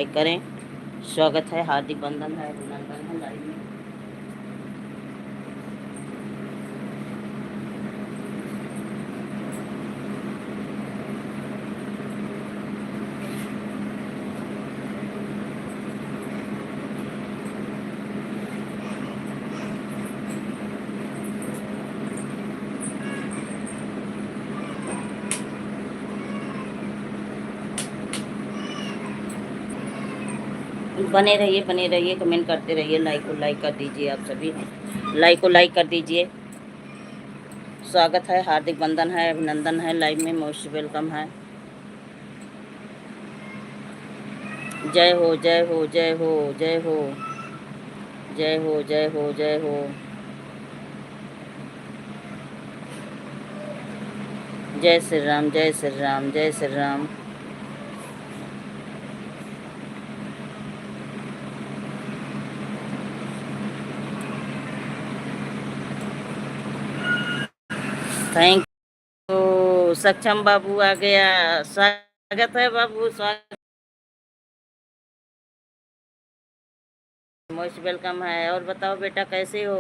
Like करें। स्वागत है, हार्दिक बंधन है, अभिनंदन है लाइव में। बने रहिए, कमेंट करते रहिए, लाइक को लाइक कर दीजिए। आप सभी लाइक को लाइक कर दीजिए। स्वागत है, हार्दिक बंधन है, अभिनंदन है लाइव में। मोस्ट वेलकम है। जय हो जय हो जय हो जय हो जय हो जय हो जय हो। जय श्री राम, जय श्री राम, जय श्री राम। Thank you. सक्षम बाबू आ गया। स्वागत है बाबू, स्वागत। मोस्ट वेलकम है। और बताओ बेटा, कैसे हो?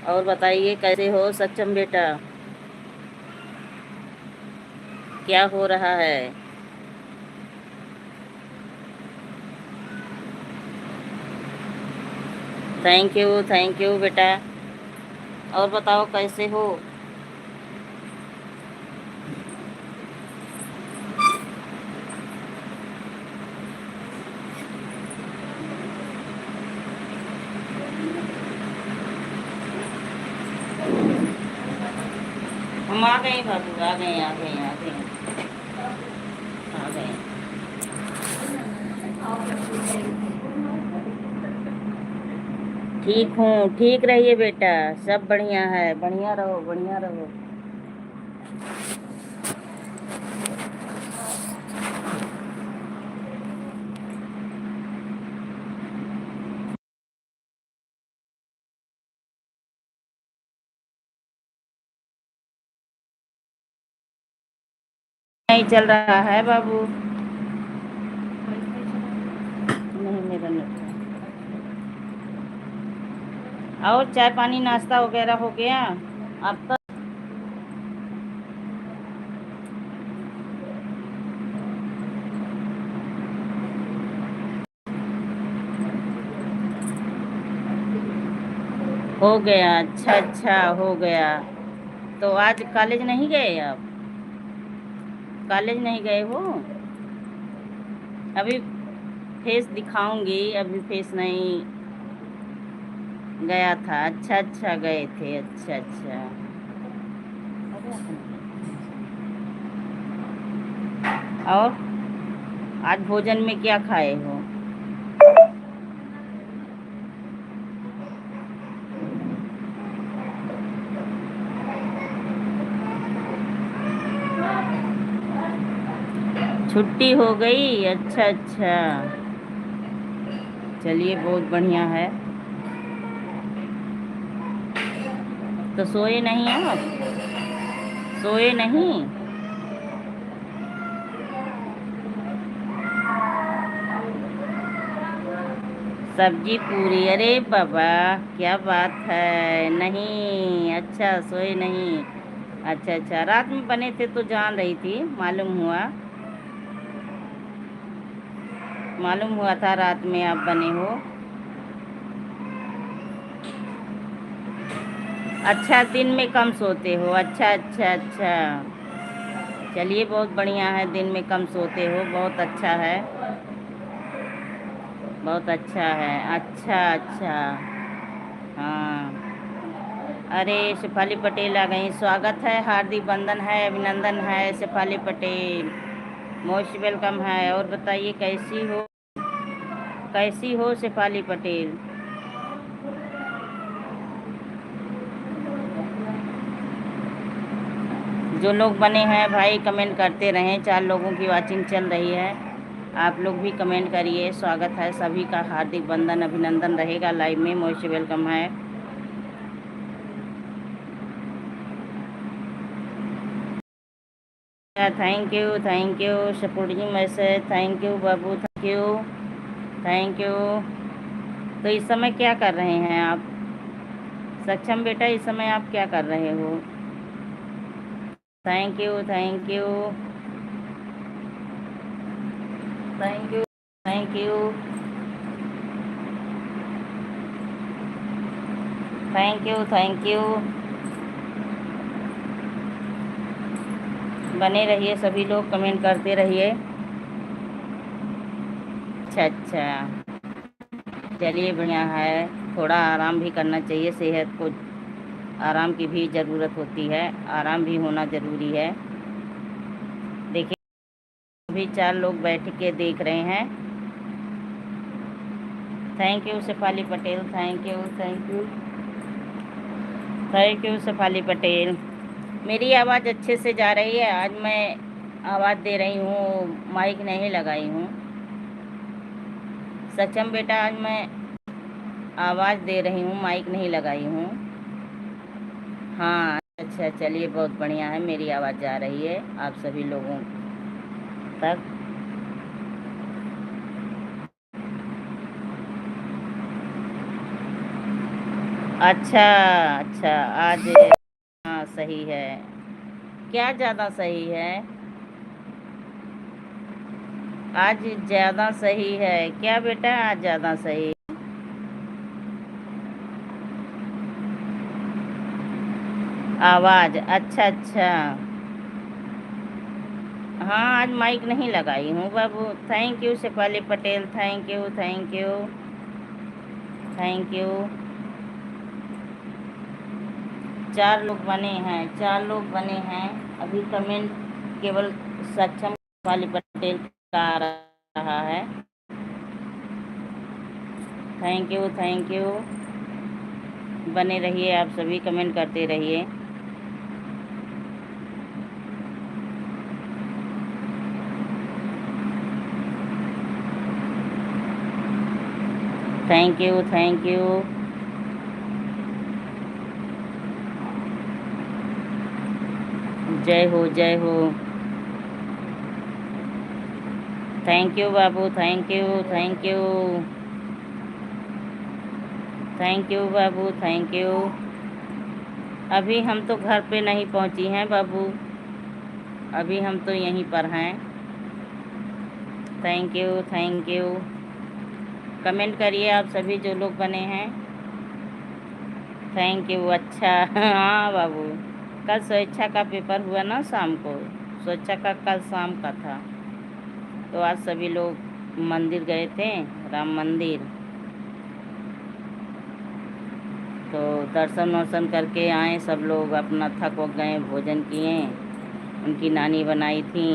और बताइए कैसे हो सक्षम बेटा? क्या हो रहा है? थैंक यू बेटा। और बताओ कैसे हो? हम आ गए बाबू, आ गए आ गए आ गए आ गए। ठीक हूँ, ठीक रहिए बेटा। सब बढ़िया है, बढ़िया रहो, बढ़िया रहो। नहीं चल रहा है बाबू। नहीं, मेरा नहीं। और चाय पानी नाश्ता वगैरह हो गया आपका? हो गया, अच्छा अच्छा हो गया। तो आज कॉलेज नहीं गए आप? कॉलेज नहीं गए हो? अभी फेस दिखाऊंगी, अभी फेस नहीं गया था। अच्छा अच्छा गए थे, अच्छा अच्छा। और आज भोजन में क्या खाए हो? छुट्टी हो गई, अच्छा अच्छा। चलिए बहुत बढ़िया है। तो सोए नहीं आप? सोए नहीं? सब्जी पूरी, अरे बाबा क्या बात है। नहीं, अच्छा सोए नहीं। अच्छा अच्छा, रात में बने थे तो जान रही थी, मालूम हुआ था रात में आप बने हो। अच्छा, दिन में कम सोते हो, अच्छा अच्छा अच्छा। चलिए बहुत बढ़िया है, दिन में कम सोते हो, बहुत अच्छा है, बहुत अच्छा है, अच्छा अच्छा। हाँ। अरे शेफाली पटेल आ गई, स्वागत है, हार्दिक बंधन है, अभिनंदन है शेफाली पटेल। मोस्ट वेलकम है। और बताइए कैसी हो, कैसी हो शेफाली पटेल? जो लोग बने हैं भाई कमेंट करते रहें। 4 लोगों की वाचिंग चल रही है, आप लोग भी कमेंट करिए। स्वागत है सभी का, हार्दिक बंधन अभिनंदन रहेगा लाइव में। मोस्ट वेलकम है। Thank you supporting message, thank you बाबू, थैंक यू। तो इस समय क्या कर रहे हैं आप सक्षम बेटा, इस समय आप क्या कर रहे हो? Thank you, thank you, thank you, thank you, thank you, thank you. बने रहिए सभी लोग, कमेंट करते रहिए। अच्छा अच्छा, चलिए बढ़िया है। थोड़ा आराम भी करना चाहिए, सेहत को आराम की भी ज़रूरत होती है, आराम भी होना ज़रूरी है। देखिए अभी 4 लोग बैठ के देख रहे हैं। Thank you Shefali Patel, thank you, thank you, thank you Shefali Patel. मेरी आवाज़ अच्छे से जा रही है? आज मैं आवाज़ दे रही हूँ, माइक नहीं लगाई हूँ। सक्षम बेटा आज मैं आवाज़ दे रही हूँ, माइक नहीं लगाई हूँ। हाँ अच्छा, चलिए बहुत बढ़िया है, मेरी आवाज़ जा रही है आप सभी लोगों तक। अच्छा अच्छा, आज हाँ सही है। क्या ज़्यादा सही है? आज ज़्यादा सही है क्या बेटा? आज ज़्यादा सही आवाज़, अच्छा अच्छा। हाँ आज माइक नहीं लगाई हूँ बाबू। Thank you Shefali Patel, thank you, thank you, thank you. 4 लोग बने हैं, 4 लोग बने हैं। अभी कमेंट केवल सक्षम शेफाली पटेल का आ रहा है। Thank you, thank you. बने रहिए आप सभी, कमेंट करते रहिए। Thank you, thank you. जय हो, जय हो। थैंक यू बाबू, thank you, thank you, thank you बाबू, थैंक यू। अभी हम तो घर पे नहीं पहुंची हैं बाबू, अभी हम तो यहीं पर हैं। Thank you, thank you. Comment करिए आप सभी जो लोग बने हैं। Thank you. अच्छा हाँ बाबू, कल स्वेच्छा का पेपर हुआ ना शाम को, स्वेच्छा का कल शाम का था, तो आज सभी लोग मंदिर गए थे, राम मंदिर। तो दर्शन वर्शन करके आए सब लोग, अपना थक वक गए, भोजन किए, उनकी नानी बनाई थी।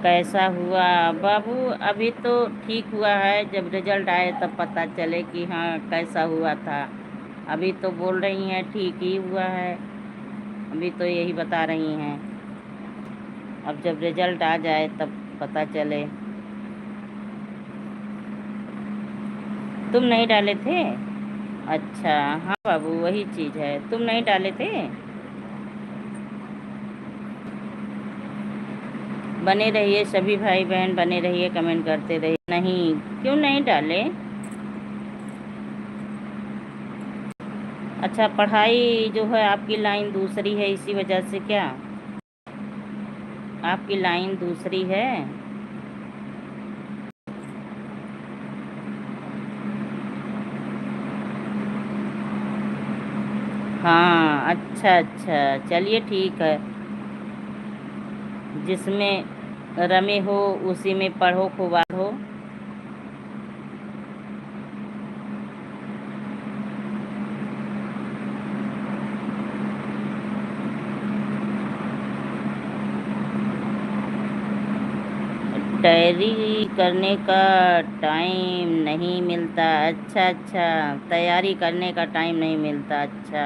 कैसा हुआ बाबू? अभी तो ठीक हुआ है, जब रिजल्ट आए तब पता चले कि हाँ कैसा हुआ था। अभी तो बोल रही हैं ठीक ही हुआ है, अभी तो यही बता रही हैं। अब जब रिजल्ट आ जाए तब पता चले। तुम नहीं डाले थे? अच्छा हाँ बाबू, वही चीज़ है, तुम नहीं डाले थे। बने रहिए सभी भाई बहन, बने रहिए, कमेंट करते रहिए। नहीं, क्यों नहीं डाले? अच्छा, पढ़ाई जो है आपकी लाइन दूसरी है, इसी वजह से क्या? आपकी लाइन दूसरी है। हाँ अच्छा अच्छा, चलिए ठीक है। जिसमें रमे हो उसी में पढ़ो, खूब हो। डायरी करने का टाइम नहीं मिलता, अच्छा अच्छा, तैयारी करने का टाइम नहीं मिलता, अच्छा।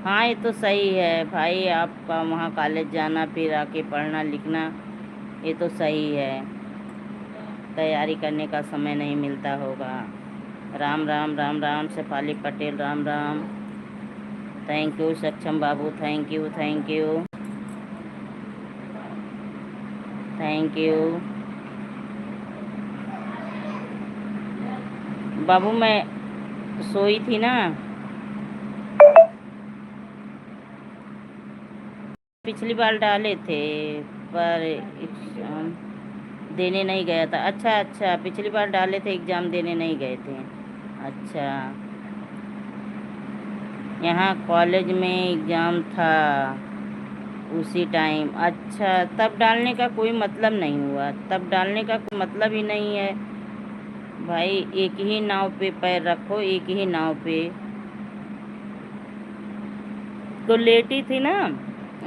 हाँ ये तो सही है भाई, आपका वहाँ कॉलेज जाना फिर आके पढ़ना लिखना, ये तो सही है, तैयारी करने का समय नहीं मिलता होगा। राम राम, राम राम शेफाली पटेल, राम राम। थैंक यू सक्षम बाबू, thank you, thank you. Thank you बाबू। मैं सोई थी ना, पिछली बार डाले थे पर एग्जाम देने नहीं गया था। अच्छा अच्छा, पिछली बार डाले थे, एग्ज़ाम देने नहीं गए थे। अच्छा, यहाँ कॉलेज में एग्ज़ाम था उसी टाइम। अच्छा, तब डालने का कोई मतलब नहीं हुआ, तब डालने का कोई मतलब ही नहीं है भाई। एक ही नाव पे पैर रखो, एक ही नाव पे। तो लेटी थी ना।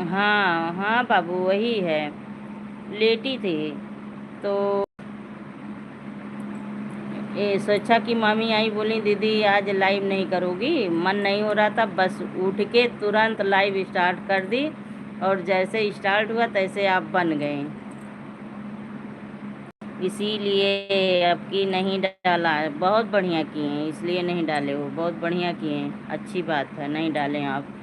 हाँ हाँ बाबू, वही है, लेटी थी। तो ये सोचा कि मामी आई, बोली दीदी आज लाइव नहीं करोगी, मन नहीं हो रहा था, बस उठ के तुरंत लाइव स्टार्ट कर दी, और जैसे स्टार्ट हुआ तैसे आप बन गए। इसीलिए अब की नहीं डाला है। बहुत बढ़िया किए हैं, इसलिए नहीं डाले हो, बहुत बढ़िया किए हैं, अच्छी बात है, नहीं डालें आप।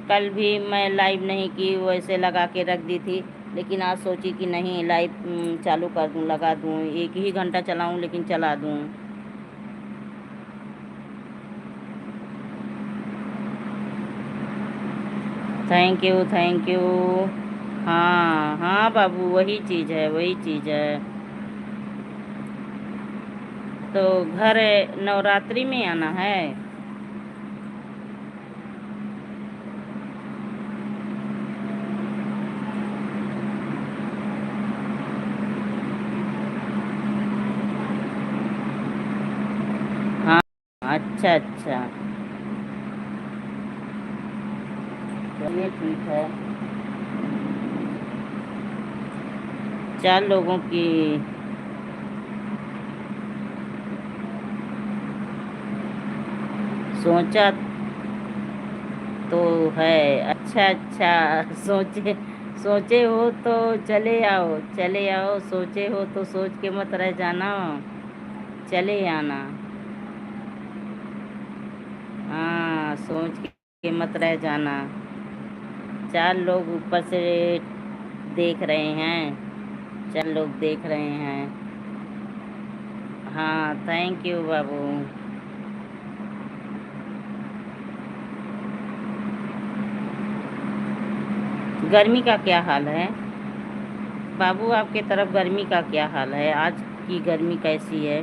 कल भी मैं लाइव नहीं की, वैसे लगा के रख दी थी, लेकिन आज सोची कि नहीं लाइव चालू कर दूं, लगा दूं, एक ही घंटा चलाऊं लेकिन चला दूं। Thank you thank you. हाँ हाँ बाबू, वही चीज़ है, वही चीज़ है। तो घर नवरात्रि में आना है। हाँ, अच्छा अच्छा, चलिए ठीक है। 4 लोगों की सोचा तो है। अच्छा अच्छा, सोचे सोचे हो तो चले आओ, चले आओ, सोचे हो तो सोच के मत रह जाना, चले आना। हाँ, सोच के मत रह जाना। 4 लोग ऊपर से देख रहे हैं, 4 लोग देख रहे हैं। हाँ, थैंक यू बाबू। गर्मी का क्या हाल है बाबू, आपके तरफ गर्मी का क्या हाल है? आज की गर्मी कैसी है?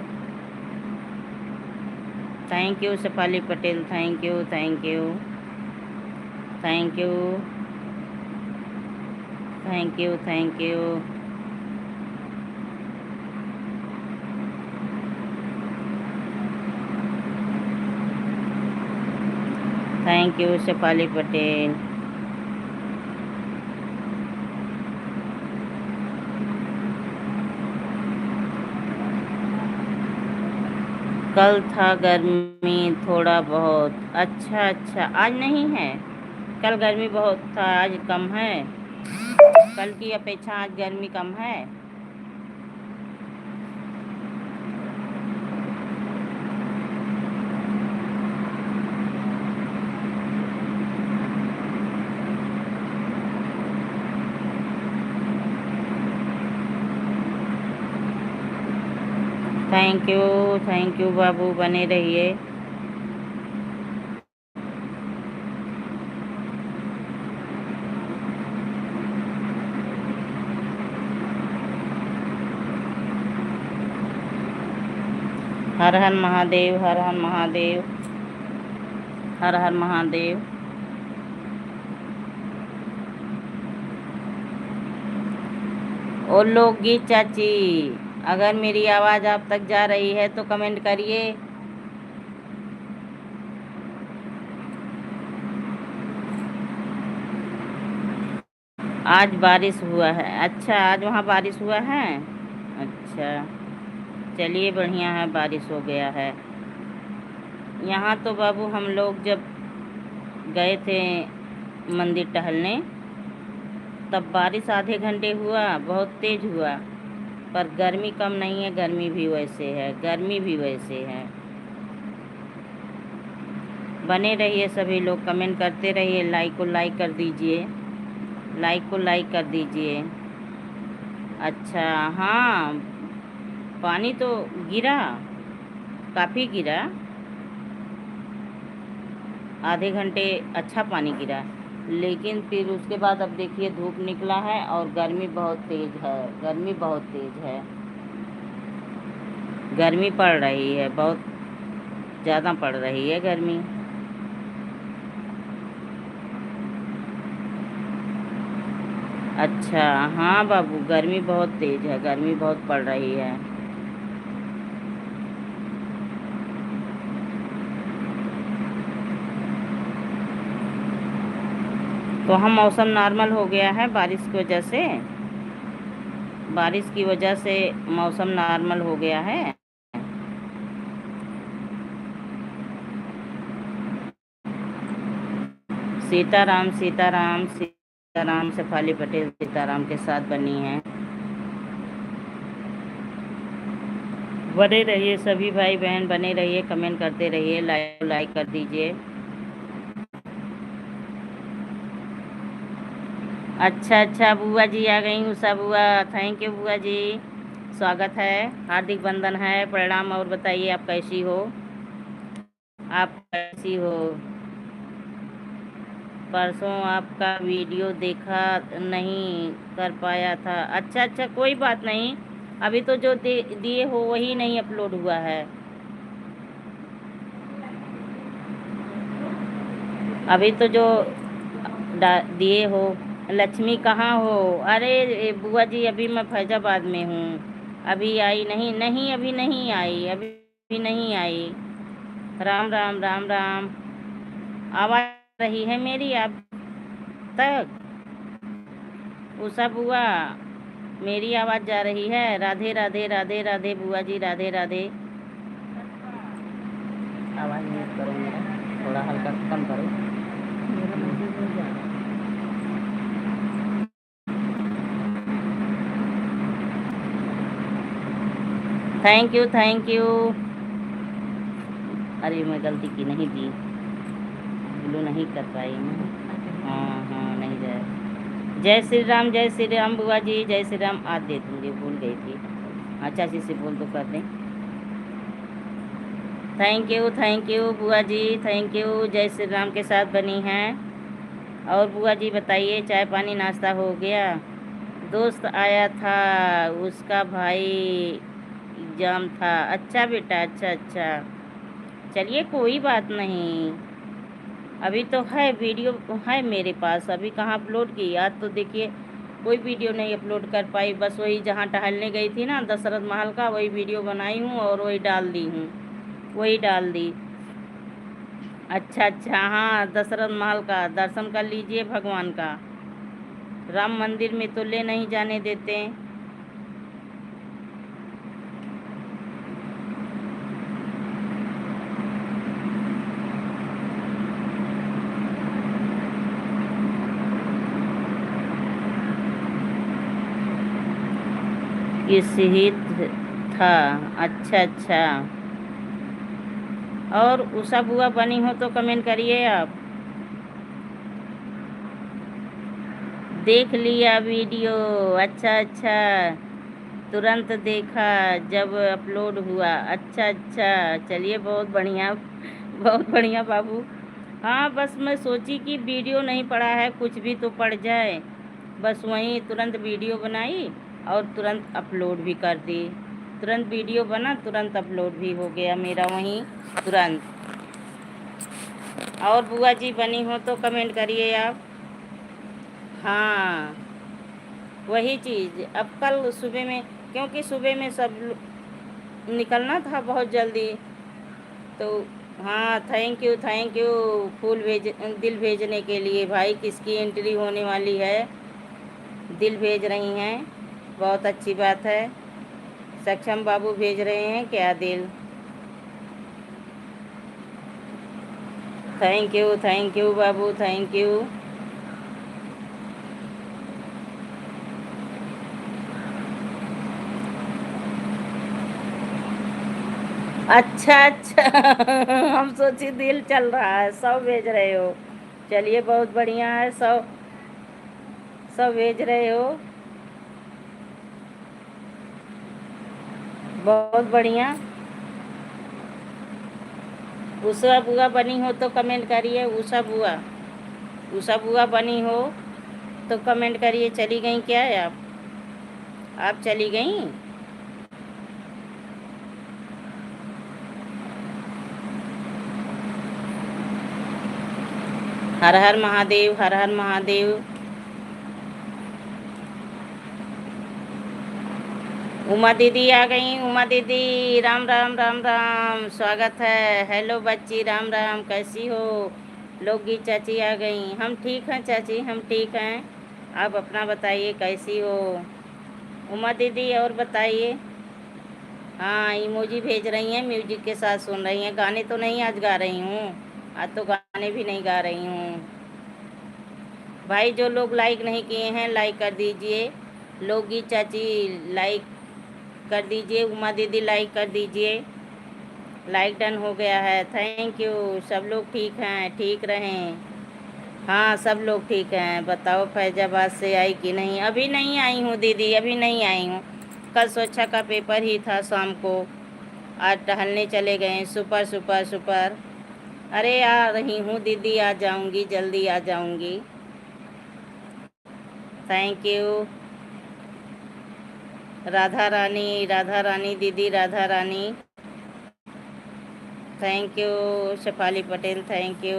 Thank you Shefali Patel, thank you thank you thank you thank you thank you thank you Shefali Patel. कल था गर्मी थोड़ा बहुत। अच्छा अच्छा, आज नहीं है, कल गर्मी बहुत था, आज कम है। कल की अपेक्षा आज गर्मी कम है। थैंक यू बाबू, बने रहिए। हर हर महादेव, हर हर महादेव, हर हर महादेव। ओ लोगी चाची, अगर मेरी आवाज़ आप तक जा रही है तो कमेंट करिए। आज बारिश हुआ है। अच्छा, आज वहाँ बारिश हुआ है। अच्छा, चलिए बढ़िया है, बारिश हो गया है। यहाँ तो बाबू हम लोग जब गए थे मंदिर टहलने, तब बारिश आधे घंटे हुआ, बहुत तेज़ हुआ, पर गर्मी कम नहीं है, गर्मी भी वैसे है, गर्मी भी वैसे है। बने रहिए सभी लोग, कमेंट करते रहिए, लाइक को लाइक कर दीजिए, लाइक को लाइक कर दीजिए। अच्छा, हाँ, पानी तो गिरा, काफ़ी गिरा, आधे घंटे अच्छा पानी गिरा। लेकिन फिर उसके बाद अब देखिए धूप निकला है और गर्मी बहुत तेज़ है, गर्मी बहुत तेज़ है, गर्मी पड़ रही है, बहुत ज़्यादा पड़ रही है गर्मी। अच्छा, हाँ बाबू, गर्मी बहुत तेज़ है, गर्मी बहुत पड़ रही है। तो हम मौसम नॉर्मल हो गया है बारिश की वजह से, बारिश की वजह से मौसम नॉर्मल हो गया है। सीताराम सीताराम सीताराम, शेफाली पटेल सीताराम के साथ बनी है। बने रहिए सभी भाई बहन, बने रहिए, कमेंट करते रहिए, लाइक कर दीजिए। अच्छा अच्छा, बुआ जी आ गई, उषा बुआ, थैंक यू बुआ जी, स्वागत है, हार्दिक वंदन है, प्रणाम। और बताइए आप कैसी हो, आप कैसी हो? परसों आपका वीडियो देखा, नहीं कर पाया था। अच्छा अच्छा, कोई बात नहीं, अभी तो जो दिए हो वही नहीं अपलोड हुआ है, अभी तो जो दिए हो। लक्ष्मी कहाँ हो? अरे बुआ जी, अभी मैं फैजाबाद में हूँ, अभी आई नहीं, नहीं अभी नहीं आई, अभी नहीं आई। राम राम राम राम। आवाज़ रही है मेरी आप तक? उषा बुआ, मेरी आवाज़ जा रही है? राधे राधे राधे राधे बुआ जी, राधे राधे। आवाज़ म्यूट करो मेरा, थोड़ा हल्का कम करो, मेरा मैसेज नहीं जा रहा। Thank you thank you. अरे मैं गलती की, नहीं दी, ब्लू नहीं कर पाई मैं। हाँ हाँ, नहीं जाए। जय श्री राम बुआ जी, जय श्री राम। आज दे दूँगी, भूल गई थी। हाँ, चाची से बोल दो कर दें। थैंक यू बुआ जी, थैंक यू। जय श्री राम के साथ बनी हैं। और बुआ जी बताइए, चाय पानी नाश्ता हो गया? दोस्त आया था, उसका भाई एग्जाम था। अच्छा बेटा, अच्छा अच्छा, चलिए कोई बात नहीं। अभी तो है वीडियो, है मेरे पास, अभी कहाँ अपलोड की। आज तो देखिए कोई वीडियो नहीं अपलोड कर पाई, बस वही जहाँ टहलने गई थी ना दशरथ महल का, वही वीडियो बनाई हूँ और वही डाल दी हूँ, वही डाल दी। अच्छा अच्छा, हाँ, दशरथ महल का दर्शन कर लीजिए भगवान का, राम मंदिर में तो ले नहीं जाने देते। किस हित था? अच्छा अच्छा। और उषा बुआ बनी हो तो कमेंट करिए आप। देख लिया वीडियो? अच्छा अच्छा, तुरंत देखा जब अपलोड हुआ। अच्छा अच्छा, चलिए बहुत बढ़िया, बहुत बढ़िया बाबू। हाँ, बस मैं सोची कि वीडियो नहीं पड़ा है, कुछ भी तो पड़ जाए, बस वहीं तुरंत वीडियो बनाई और तुरंत अपलोड भी कर दी। तुरंत वीडियो बना, तुरंत अपलोड भी हो गया मेरा वहीं, तुरंत। और बुआ जी बनी हो तो कमेंट करिए आप। हाँ, वही चीज़, अब कल सुबह में, क्योंकि सुबह में सब निकलना था बहुत जल्दी, तो हाँ, थैंक यू। फूल भेज, दिल भेजने के लिए भाई, किसकी एंट्री होने वाली है, दिल भेज रही हैं, बहुत अच्छी बात है। सक्षम बाबू भेज रहे हैं क्या दिल? थैंक यू बाबू, थैंक यू। अच्छा अच्छा, हम सोची दिल चल रहा है, 100 भेज रहे हो, चलिए बहुत बढ़िया है, 100 100 भेज रहे हो। बहुत बढ़िया। उषा बुआ बनी हो तो कमेंट करिए। उषा बुआ बनी हो तो कमेंट करिए। चली गई क्या है आप चली गई? हर हर महादेव, हर हर महादेव। उमा दीदी आ गई। उमा दीदी राम राम राम राम, स्वागत है। हेलो बच्ची, राम राम, कैसी हो? लोगी चाची आ गई। हम ठीक हैं चाची, हम ठीक हैं। आप अपना बताइए कैसी हो उमा दीदी? और बताइए। हाँ, इमोजी भेज रही हैं, म्यूजिक के साथ सुन रही हैं। गाने तो नहीं आज गा रही हूँ, आज तो गाने भी नहीं गा रही हूँ। भाई जो लोग लाइक नहीं किए हैं लाइक कर दीजिए। लोगी चाची लाइक कर दीजिए। उमा दीदी लाइक कर दीजिए। लाइक डन हो गया है, थैंक यू। सब लोग ठीक हैं, ठीक रहें। हाँ सब लोग ठीक हैं। बताओ फैजाबाद से आई कि नहीं? अभी नहीं आई हूँ दीदी, अभी नहीं आई हूँ। कल स्वच्छा का पेपर ही था शाम को। आज टहलने चले गए। Super super super. अरे आ रही हूँ दीदी, आ जाऊँगी, जल्दी आ जाऊँगी। Thank you. राधा रानी दीदी, Radha Rani, thank you. Shefali Patel, thank you.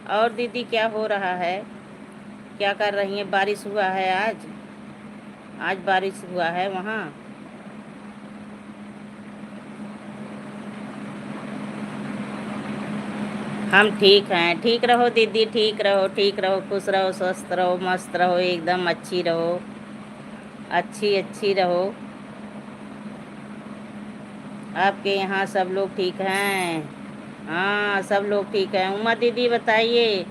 और दीदी क्या हो रहा है? क्या कर रही हैं? बारिश हुआ है आज? आज बारिश हुआ है वहाँ? हम ठीक हैं। ठीक रहो दीदी, ठीक रहो, ठीक रहो, खुश रहो, स्वस्थ रहो, मस्त रहो, एकदम अच्छी रहो, अच्छी अच्छी रहो। आपके यहाँ सब लोग ठीक हैं? हाँ सब लोग ठीक हैं। उमा दीदी बताइए।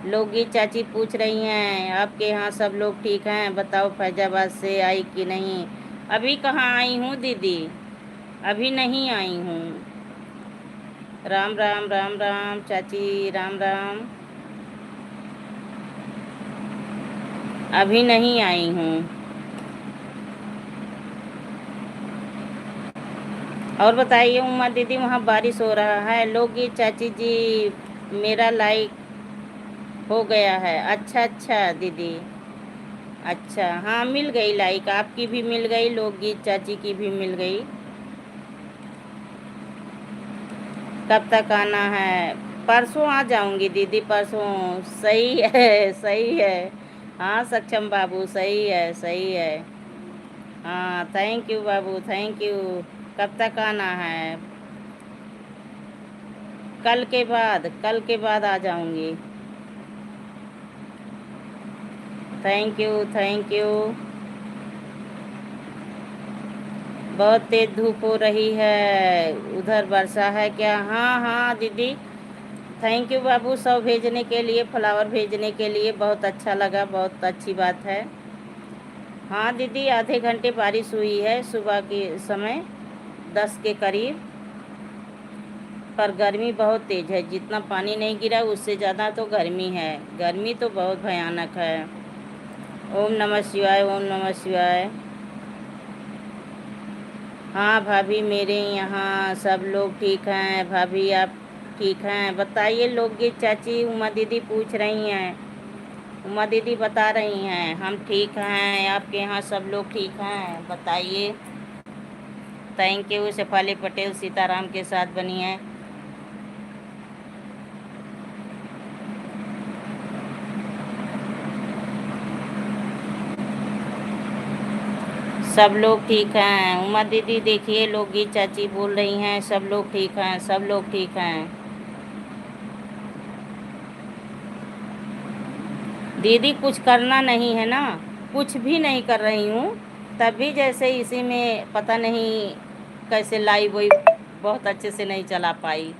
लोगी चाची पूछ रही हैं आपके यहाँ सब लोग ठीक हैं? बताओ फैजाबाद से आई कि नहीं? अभी कहाँ आई हूँ दीदी, अभी नहीं आई हूँ। राम राम राम राम चाची, राम राम। अभी नहीं आई हूँ। और बताइए उमा दीदी, वहाँ बारिश हो रहा है? लोगी चाची जी मेरा लाइक हो गया है। अच्छा अच्छा दीदी, अच्छा हाँ मिल गई लाइक, आपकी भी मिल गई, लोगी चाची की भी मिल गई। कब तक आना है? परसों आ जाऊंगी दीदी, परसों। सही है, सही है। हाँ सक्षम बाबू, सही है, सही है। हाँ थैंक यू बाबू, थैंक यू। कब तक आना है? कल के बाद, कल के बाद आ जाऊंगी। Thank you, thank you. बहुत तेज धूप हो रही है उधर, वर्षा है क्या? हाँ हाँ दीदी। थैंक यू बाबू, सब भेजने के लिए, फ्लावर भेजने के लिए, बहुत अच्छा लगा, बहुत अच्छी बात है। हाँ दीदी, आधे घंटे बारिश हुई है सुबह के समय, 10 के करीब। पर गर्मी बहुत तेज है, जितना पानी नहीं गिरा उससे ज़्यादा तो गर्मी है। गर्मी तो बहुत भयानक है। ओम नमः शिवाय, ओम नमः शिवाय। हाँ भाभी, मेरे यहाँ सब लोग ठीक हैं। भाभी आप ठीक हैं? बताइए। लोगी चाची उमा दीदी पूछ रही हैं। उमा दीदी बता रही हैं हम ठीक हैं। आपके यहाँ सब लोग ठीक हैं? बताइए। Thank you. शेफाली पटेल सीताराम के साथ बनी है। सब लोग ठीक हैं। उमा दीदी देखिए, लोगी चाची बोल रही हैं सब लोग ठीक हैं, सब लोग ठीक हैं। दीदी कुछ करना नहीं है ना, कुछ भी नहीं कर रही हूँ। तभी जैसे इसी में पता नहीं कैसे लाइव वही बहुत अच्छे से नहीं चला पाई।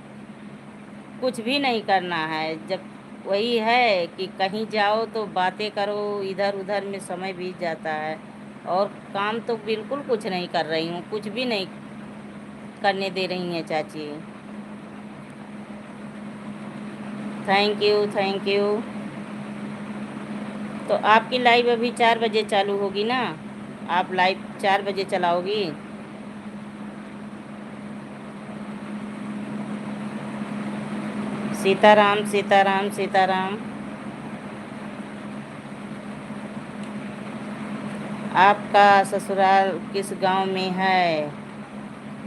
कुछ भी नहीं करना है। जब वही है कि कहीं जाओ तो बातें करो, इधर उधर में समय बीत जाता है। और काम तो बिल्कुल कुछ नहीं कर रही हूँ, कुछ भी नहीं करने दे रही हैं चाची। Thank you, thank you. तो आपकी लाइव अभी 4 बजे चालू होगी ना? आप लाइव 4 बजे चलाओगी? सीताराम सीताराम सीताराम। आपका ससुराल किस गांव में है?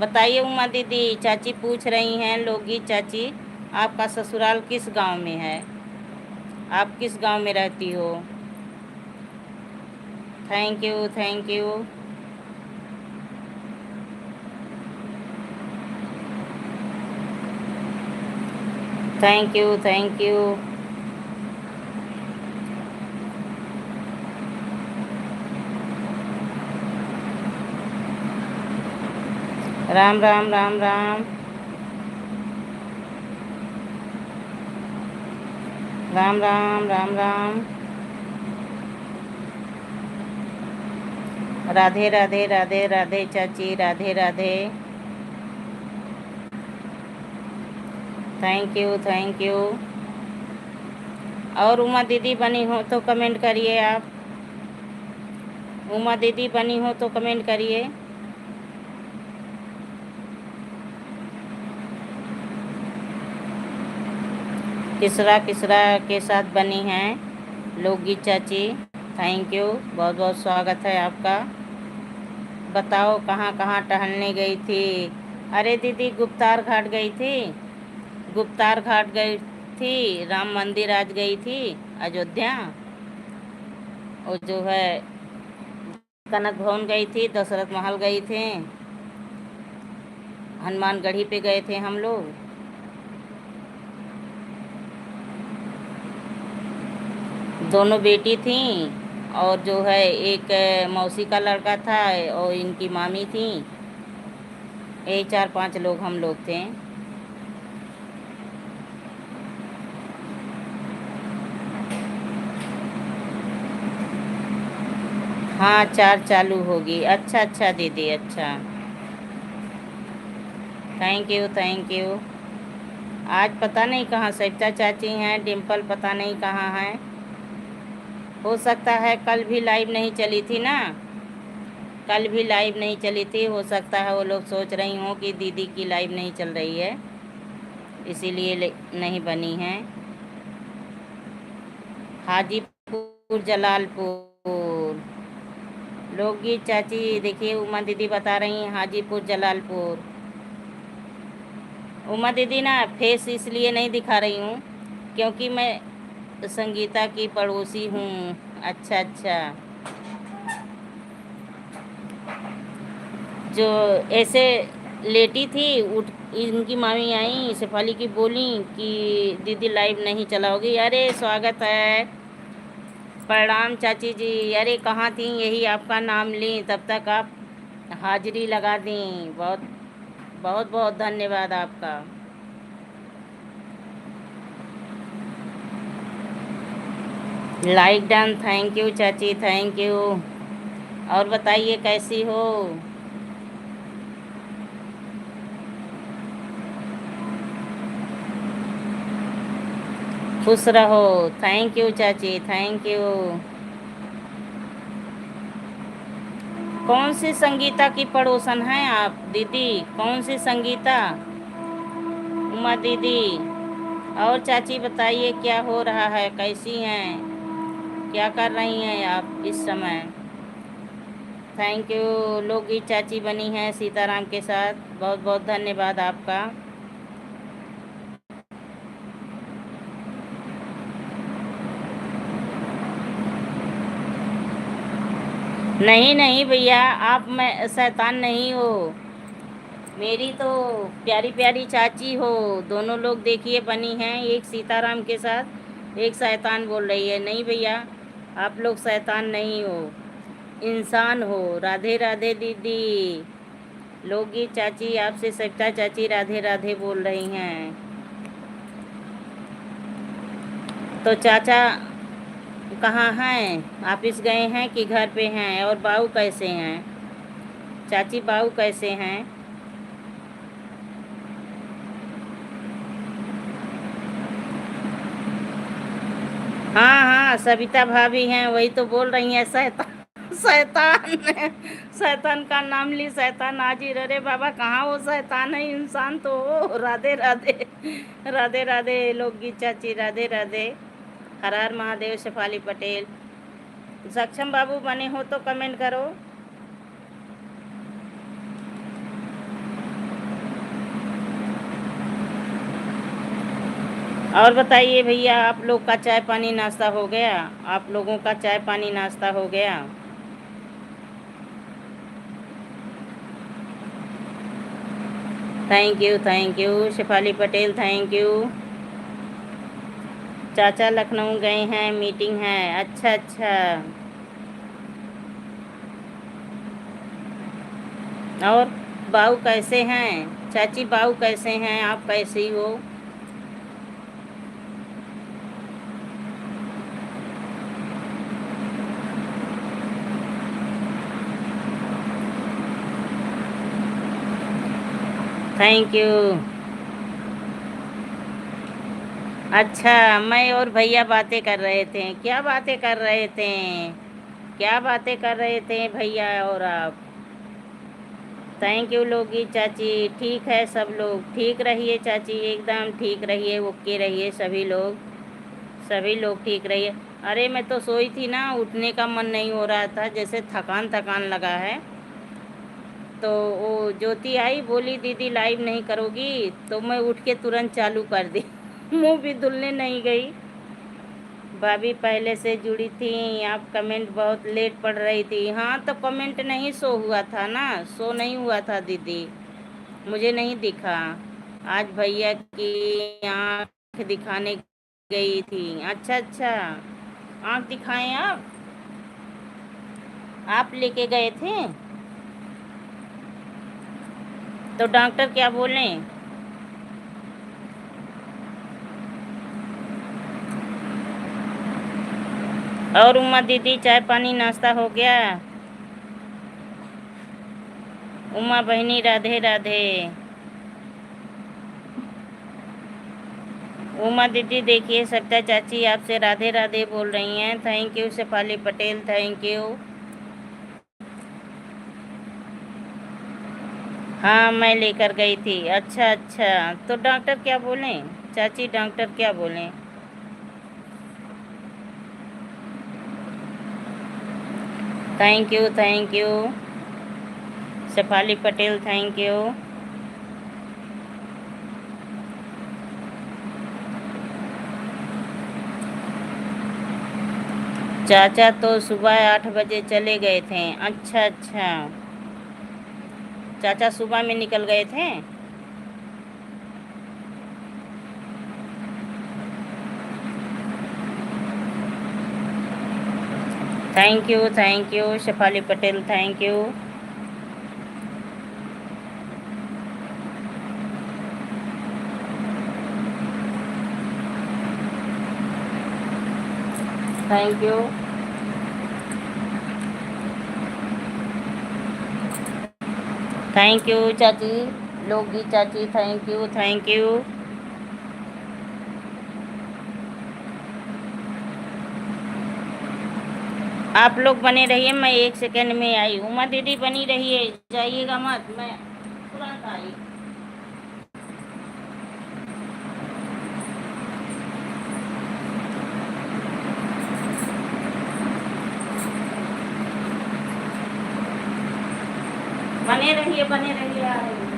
बताइए उमा दीदी, चाची पूछ रही हैं, लोगी चाची, आपका ससुराल किस गांव में है? आप किस गांव में रहती हो? Thank you thank you. Thank you thank you. Ram Ram Ram Ram. Ram Ram Ram Ram. Radhe Radhe Radhe Radhe चाची, Radhe Radhe. Thank you thank you. और उमा दीदी बनी हो तो कमेंट करिए आप। उमा दीदी बनी हो तो कमेंट करिए। किसरा किसरा के साथ बनी हैं लोगी चाची। थैंक यू, बहुत बहुत स्वागत है आपका। बताओ कहाँ कहाँ टहलने गई थी? अरे दीदी गुप्तार घाट गई थी। गुप्तार घाट गई थी, राम मंदिर आज गई थी अयोध्या, और जो है कनक भवन गई थी, दशरथ महल गई थे, हनुमानगढ़ी पे गए थे हम लोग। दोनों बेटी थी, और जो है एक मौसी का लड़का था, और इनकी मामी थी। यही 4-5 लोग हम लोग थे। हाँ 4 चालू होगी। अच्छा अच्छा दीदी, अच्छा। Thank you thank you. आज पता नहीं कहाँ सविता चाची हैं, डिम्पल पता नहीं कहाँ हैं। हो सकता है कल भी लाइव नहीं चली थी ना, कल भी लाइव नहीं चली थी। हो सकता है वो लोग सोच रही हों कि दीदी की लाइव नहीं चल रही है, इसीलिए नहीं बनी है। हाजीपुर जलालपुर। लोगी चाची देखिए, उमा दीदी बता रही हैं हाजीपुर जलालपुर। उमा दीदी ना फेस इसलिए नहीं दिखा रही हूँ क्योंकि मैं संगीता की पड़ोसी हूँ। अच्छा अच्छा। जो ऐसे लेटी थी, उठ इनकी मामी आई शेफाली की, बोली कि दीदी लाइव नहीं चलाओगी। अरे स्वागत है, प्रणाम चाची जी। अरे कहाँ थी, यही आपका नाम ली तब तक आप हाजिरी लगा दी। बहुत बहुत बहुत धन्यवाद आपका। लाइक डन, थैंक यू चाची, थैंक यू। और बताइए कैसी हो? खुश रहो। थैंक यू चाची, थैंक यू। कौन सी संगीता की पड़ोसन हैं आप दीदी? कौन सी संगीता? उमा दीदी। और चाची बताइए क्या हो रहा है, कैसी हैं, क्या कर रही हैं आप इस समय? Thank you. लोगी चाची बनी हैं सीताराम के साथ, बहुत बहुत धन्यवाद आपका। नहीं नहीं भैया, आप मैं शैतान नहीं हो। मेरी तो प्यारी प्यारी चाची हो। दोनों लोग देखिए बनी हैं, एक सीताराम के साथ, एक शैतान बोल रही है। नहीं भैया, आप लोग शैतान नहीं हो, इंसान हो। राधे राधे दीदी। लोगी चाची आपसे सविता चाची राधे राधे बोल रही हैं। तो चाचा कहाँ हैं? ऑफिस गए हैं कि घर पे हैं? और बाऊ कैसे हैं? चाची बाऊ कैसे हैं? हाँ हाँ, सविता भाभी हैं, वही तो बोल रही हैं शैतान। शैतान। शैतान का नाम ली, शैतान हाजिर। अरे बाबा कहाँ वो शैतान है, इंसान तो हो। राधे राधे, राधे राधे लोगी चाची, राधे राधे। हर हर महादेव। शेफाली पटेल, सक्षम बाबू बने हो तो कमेंट करो। और बताइए भैया, आप लोग का चाय पानी नाश्ता हो गया? आप लोगों का चाय पानी नाश्ता हो गया? Thank you Shefali Patel, thank you. चाचा लखनऊ गए हैं, मीटिंग है। अच्छा अच्छा। और बाऊ कैसे हैं? चाची बाऊ कैसे हैं? आप कैसी हो? Thank you. अच्छा, मैं और भैया बातें कर रहे थे। क्या बातें कर रहे थे? क्या बातें कर रहे थे भैया और आप? थैंक यू लोगी चाची। ठीक है, सब लोग ठीक रहिए चाची, एकदम ठीक रहिए, ओके रहिए सभी लोग, सभी लोग ठीक रहिए। अरे मैं तो सोई थी ना, उठने का मन नहीं हो रहा था, जैसे थकान थकान लगा है। तो वो ज्योति आई, बोली दीदी लाइव नहीं करोगी, तो मैं उठ के तुरंत चालू कर दी। मुंह भी धुलने नहीं गई। भाभी पहले से जुड़ी थी, आप कमेंट बहुत लेट पढ़ रही थी। हाँ तो कमेंट नहीं शो हुआ था ना, शो नहीं हुआ था दीदी, मुझे नहीं दिखा। आज भैया की आँख दिखाने गई थी। अच्छा अच्छा, आँख दिखाएं आप लेके गए थे? तो डॉक्टर क्या बोले? और उमा दीदी चाय पानी नाश्ता हो गया? उमा बहनी राधे राधे। उमा दीदी देखिए, सत्या चाची आपसे राधे राधे बोल रही हैं। Thank you Shefali Patel, thank you. हाँ मैं लेकर गई थी। अच्छा अच्छा, तो डॉक्टर क्या बोले? चाची डॉक्टर क्या बोले? Thank you Shefali Patel, thank you. चाचा तो सुबह 8 बजे चले गए थे। अच्छा अच्छा, चाचा सुबह में निकल गए थे। Thank you Shefali Patel, thank you. Thank you. Thank you चाची, लोगी चाची, थैंक यू थैंक यू। आप लोग बने रहिए, मैं 1 सेकंड में आई। उमा दीदी बनी रहिए, जाइएगा मत, मैं तुरंत आई। बने रहिए, आ रही हूँ।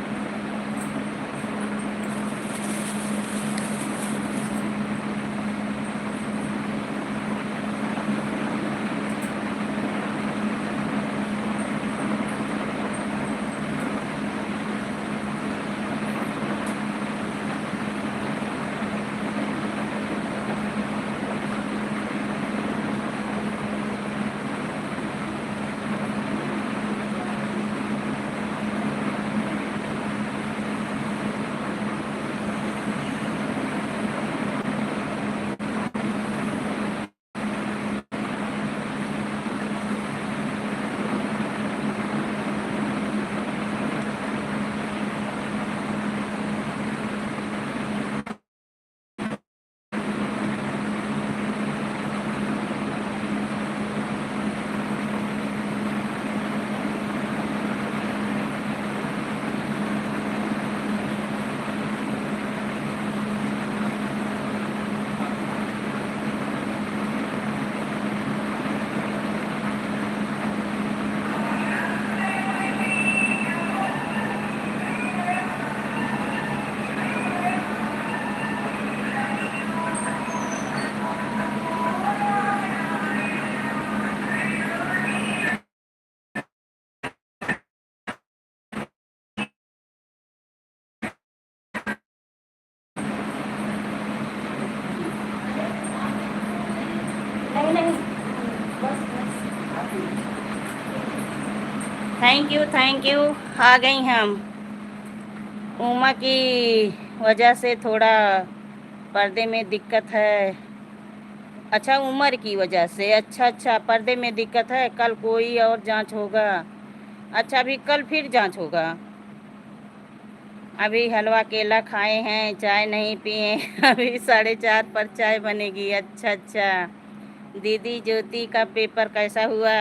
Thank you. आ गई हम। उमा की वजह से थोड़ा पर्दे में दिक्कत है। अच्छा, उम्र की वजह से। अच्छा अच्छा, पर्दे में दिक्कत है। कल कोई और जांच होगा। अच्छा, अभी कल फिर जांच होगा। अभी हलवा केला खाए हैं, चाय नहीं पिए। अभी 4:30 पर चाय बनेगी। अच्छा अच्छा। दीदी ज्योति का पेपर कैसा हुआ?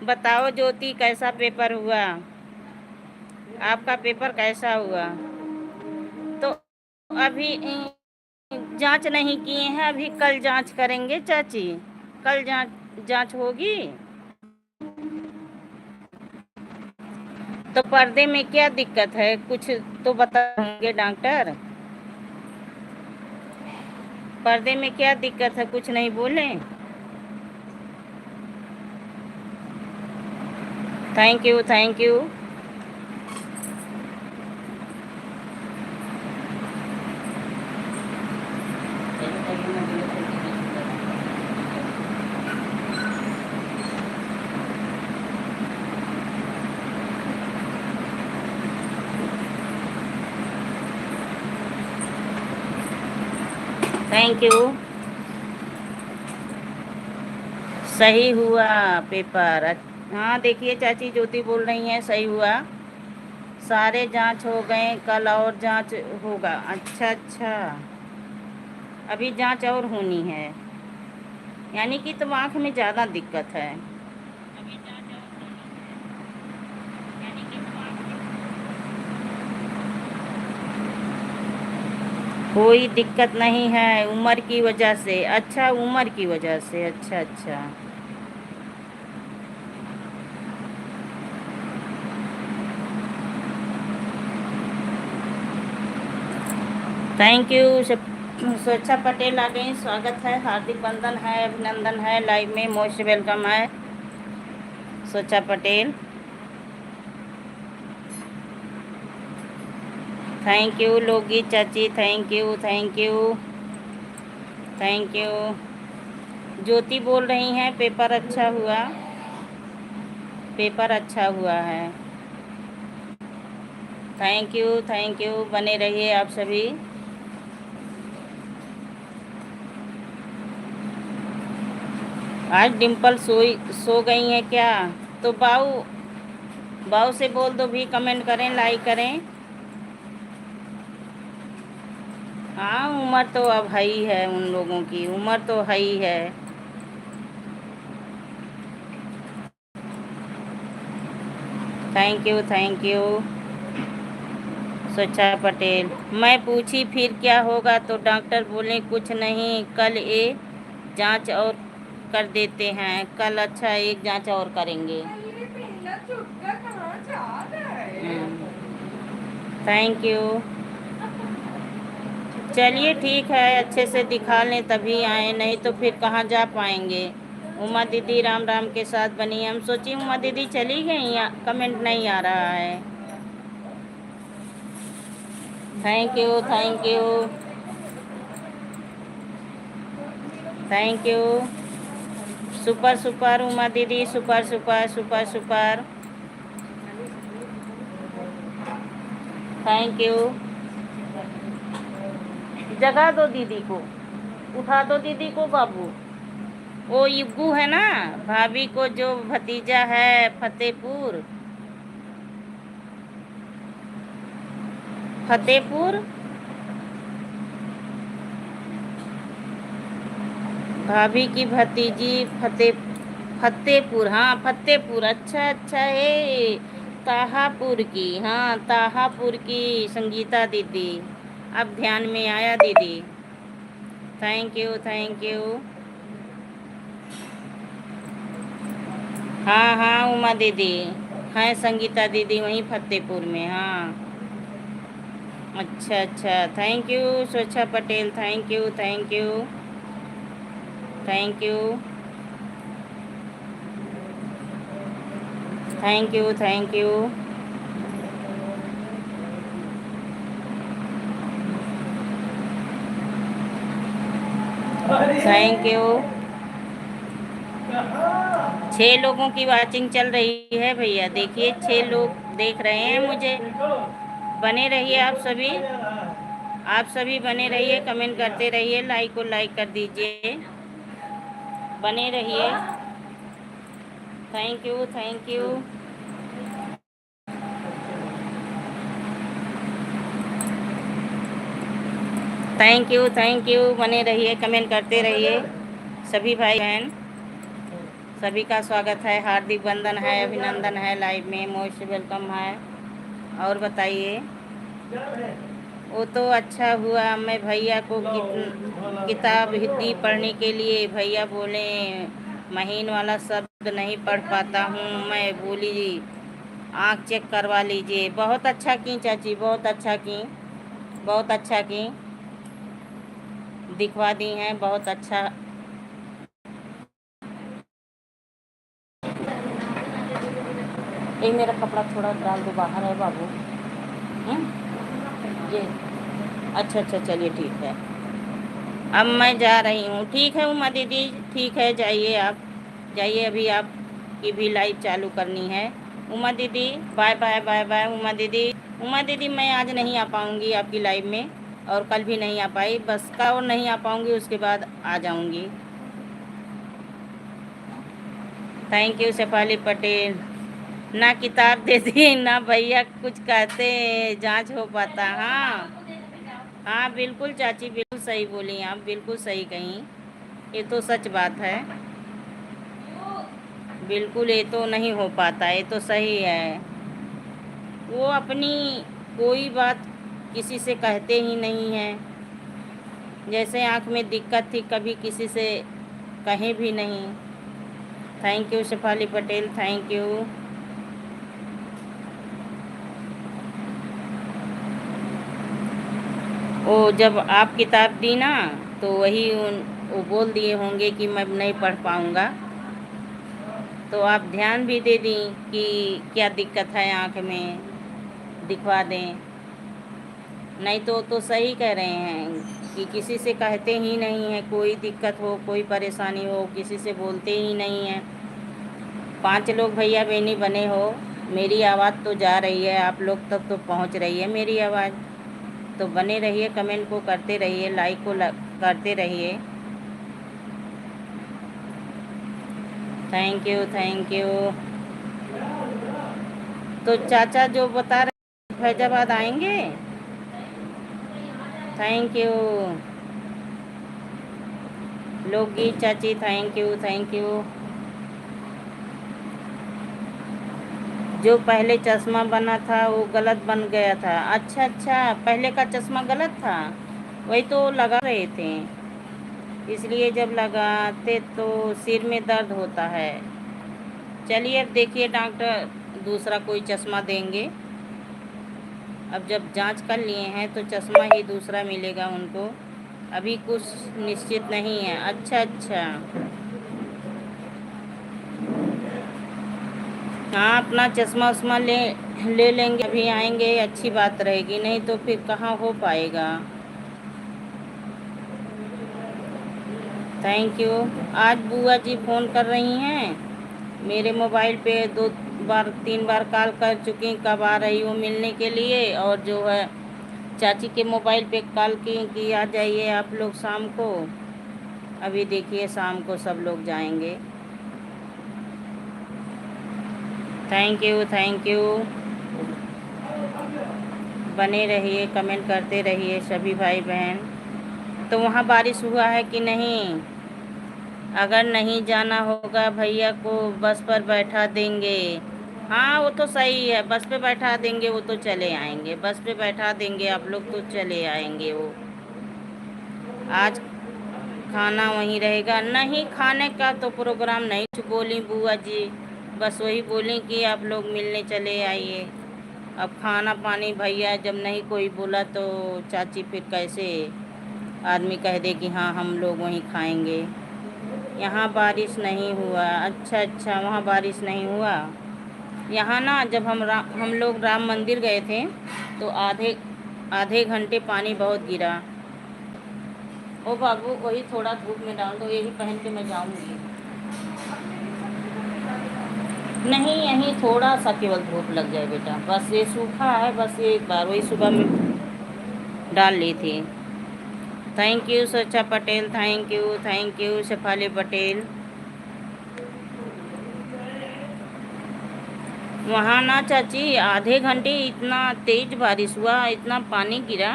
बताओ ज्योति, कैसा पेपर हुआ? आपका पेपर कैसा हुआ? तो अभी जांच नहीं किए हैं, अभी कल जांच करेंगे चाची। कल जांच जांच होगी। तो पर्दे में क्या दिक्कत है, कुछ तो बताएंगे डॉक्टर। पर्दे में क्या दिक्कत है, कुछ नहीं बोले। Thank you thank you. Thank you. सही हुआ पेपर। हाँ देखिए, चाची ज्योति बोल रही हैं सही हुआ। सारे जांच हो गए, कल और जांच होगा। अच्छा अच्छा। अभी जांच और होनी है। यानी कि तो आँख में ज़्यादा दिक्कत है। अभी जांच और होनी है। यानी कि तो आँख में कोई दिक्कत नहीं है, उम्र की वजह से। अच्छा, उम्र की वजह से। अच्छा अच्छा। Thank you. स्वेच्छा पटेल आ गई, स्वागत है, हार्दिक बंधन है, अभिनंदन है, लाइव में मोस्ट वेलकम है स्वेच्छा पटेल। थैंक यू लोगी चाची, thank you thank you thank you. Jyoti बोल रही हैं पेपर अच्छा हुआ। पेपर अच्छा हुआ है। थैंक यू, बने रहिए आप सभी। आज डिम्पल सो गई हैं क्या? तो बाऊ बाऊ से बोल दो भी कमेंट करें, लाइक करें। हाँ, उम्र तो अब है ही है, उन लोगों की उम्र तो है ही है। Thank you Swachha Patel. मैं पूछी फिर क्या होगा, तो डॉक्टर बोले कुछ नहीं, कल ये जांच और कर देते हैं। कल अच्छा एक जांच और करेंगे। Thank you. चलिए ठीक है, अच्छे से दिखा लें तभी आए, नहीं तो फिर कहाँ जा पाएंगे। उमा दीदी राम राम के साथ बनी। हम सोची उमा दीदी चली गई, या कमेंट नहीं आ रहा है। Thank you thank you thank you. Super super Uma दीदी, super super super super. Thank you. जगा दो दीदी को, उठा दो दीदी को बाबू। वो युग्गू है ना, भाभी को जो भतीजा है फतेहपुर। फतेहपुर, भाभी की भतीजी फतेहपुर। हाँ फतेहपुर, अच्छा अच्छा है। ताहापुर की, हाँ ताहापुर की संगीता दीदी। अब ध्यान में आया दीदी। Thank you thank you. हाँ हाँ उमा दीदी हैं, संगीता दीदी वहीं फतेहपुर में। हाँ अच्छा अच्छा। Thank you Swachha Patel, thank you thank you thank you thank you thank you thank you. 6 लोगों की वाचिंग चल रही है भैया, देखिए 6 लोग देख रहे हैं मुझे। बने रहिए आप सभी बने रहिए, कमेंट करते रहिए, लाइक को लाइक कर दीजिए, बने रहिए। Thank you, thank you. Thank you, thank you, बने रहिए, कमेंट करते रहिए सभी भाई बहन। सभी का स्वागत है, हार्दिक वंदन है, अभिनंदन है, लाइव में मोस्ट वेलकम है। और बताइए। वो तो अच्छा हुआ, मैं भैया को किताब हिंदी पढ़ने के लिए, भैया बोले महीन वाला शब्द नहीं पढ़ पाता हूँ, मैं बोली आँख चेक करवा लीजिए। बहुत अच्छा की चाची, बहुत अच्छा की, बहुत अच्छा की, दिखवा दी हैं, बहुत अच्छा। ये मेरा कपड़ा थोड़ा डाल दो, बाहर है बाबू। ये अच्छा अच्छा, चलिए ठीक है। अब मैं जा रही हूँ, ठीक है उमा दीदी, ठीक है, जाइए आप, जाइए, अभी आपकी भी लाइव चालू करनी है। उमा दीदी bye bye, bye bye Uma दीदी। उमा दीदी मैं आज नहीं आ पाऊँगी आपकी लाइव में, और कल भी नहीं आ पाई, बस का और नहीं आ पाऊँगी, उसके बाद आ जाऊँगी। Thank you Shefali Patel. ना किताब दे दी ना भैया कुछ कहते, जांच हो पाता। हाँ हाँ बिल्कुल चाची, बिल्कुल सही बोली आप, बिल्कुल सही कहीं, ये तो सच बात है। बिल्कुल ये तो नहीं हो पाता, ये तो सही है। वो अपनी कोई बात किसी से कहते ही नहीं हैं। जैसे आँख में दिक्कत थी, कभी किसी से कहीं भी नहीं। Thank you Shefali Patel, thank you. वो जब आप किताब दी ना, तो वही वो बोल दिए होंगे कि मैं नहीं पढ़ पाऊँगा, तो आप ध्यान भी दे दी कि क्या दिक्कत है आँख में, दिखवा दें। नहीं तो सही कह रहे हैं कि किसी से कहते ही नहीं हैं, कोई दिक्कत हो, कोई परेशानी हो, किसी से बोलते ही नहीं हैं। 5 लोग भैया बहनी बने हो, मेरी आवाज़ तो जा रही है, आप लोग तक तो पहुंच रही है मेरी आवाज़, तो बने रहिए, कमेंट को करते रहिए, लाइक को करते रहिए। Thank you, thank you. तो चाचा जो बता रहे फैजाबाद आएंगे। थैंक यू लोकगीत चाची, थैंक यू, थैंक यू। जो पहले चश्मा बना था वो गलत बन गया था। अच्छा अच्छा, पहले का चश्मा गलत था, वही तो लगा रहे थे, इसलिए जब लगाते तो सिर में दर्द होता है। चलिए अब देखिए डॉक्टर दूसरा कोई चश्मा देंगे। अब जब जांच कर लिए हैं तो चश्मा ही दूसरा मिलेगा उनको, अभी कुछ निश्चित नहीं है। अच्छा अच्छा, हाँ अपना चश्मा उश्मा ले लेंगे, अभी आएंगे अच्छी बात रहेगी, नहीं तो फिर कहाँ हो पाएगा। Thank you. आज बुआ जी फ़ोन कर रही हैं मेरे मोबाइल पे, 2 बार 3 बार कॉल कर चुकी, कब आ रही हो मिलने के लिए, और जो है चाची के मोबाइल पे कॉल की कि आ जाइए आप लोग शाम को। अभी देखिए शाम को सब लोग जाएंगे। थैंक यू, थैंक यू, बने रहिए, कमेंट करते रहिए सभी भाई बहन। तो वहाँ बारिश हुआ है कि नहीं? अगर नहीं जाना होगा भैया को बस पर बैठा देंगे। हाँ वो तो सही है, बस पे बैठा देंगे, वो तो चले आएंगे, बस पे बैठा देंगे आप लोग तो चले आएंगे वो। आज खाना वहीं रहेगा? नहीं, खाने का तो प्रोग्राम नहीं कुछ बोली बुआ जी, बस वही बोली कि आप लोग मिलने चले आइए। अब खाना पानी भैया जब नहीं कोई बोला तो चाची फिर कैसे आदमी कह दे कि हाँ हम लोग वहीं खाएंगे। यहाँ बारिश नहीं हुआ? अच्छा अच्छा, वहाँ बारिश नहीं हुआ। यहाँ ना जब हम लोग राम मंदिर गए थे तो आधे आधे घंटे पानी बहुत गिरा। ओ बाबू वही थोड़ा धूप में डाल दो, यही पहन के मैं जाऊँगी। नहीं, यहीं थोड़ा सा केवल धूप लग जाए बेटा, बस ये सूखा है, बस ये एक बार वही सुबह में डाल ली थी। थैंक यू सच्चा पटेल, थैंक यू शेफाली पटेल। वहाँ ना चाची आधे घंटे इतना तेज बारिश हुआ, इतना पानी गिरा,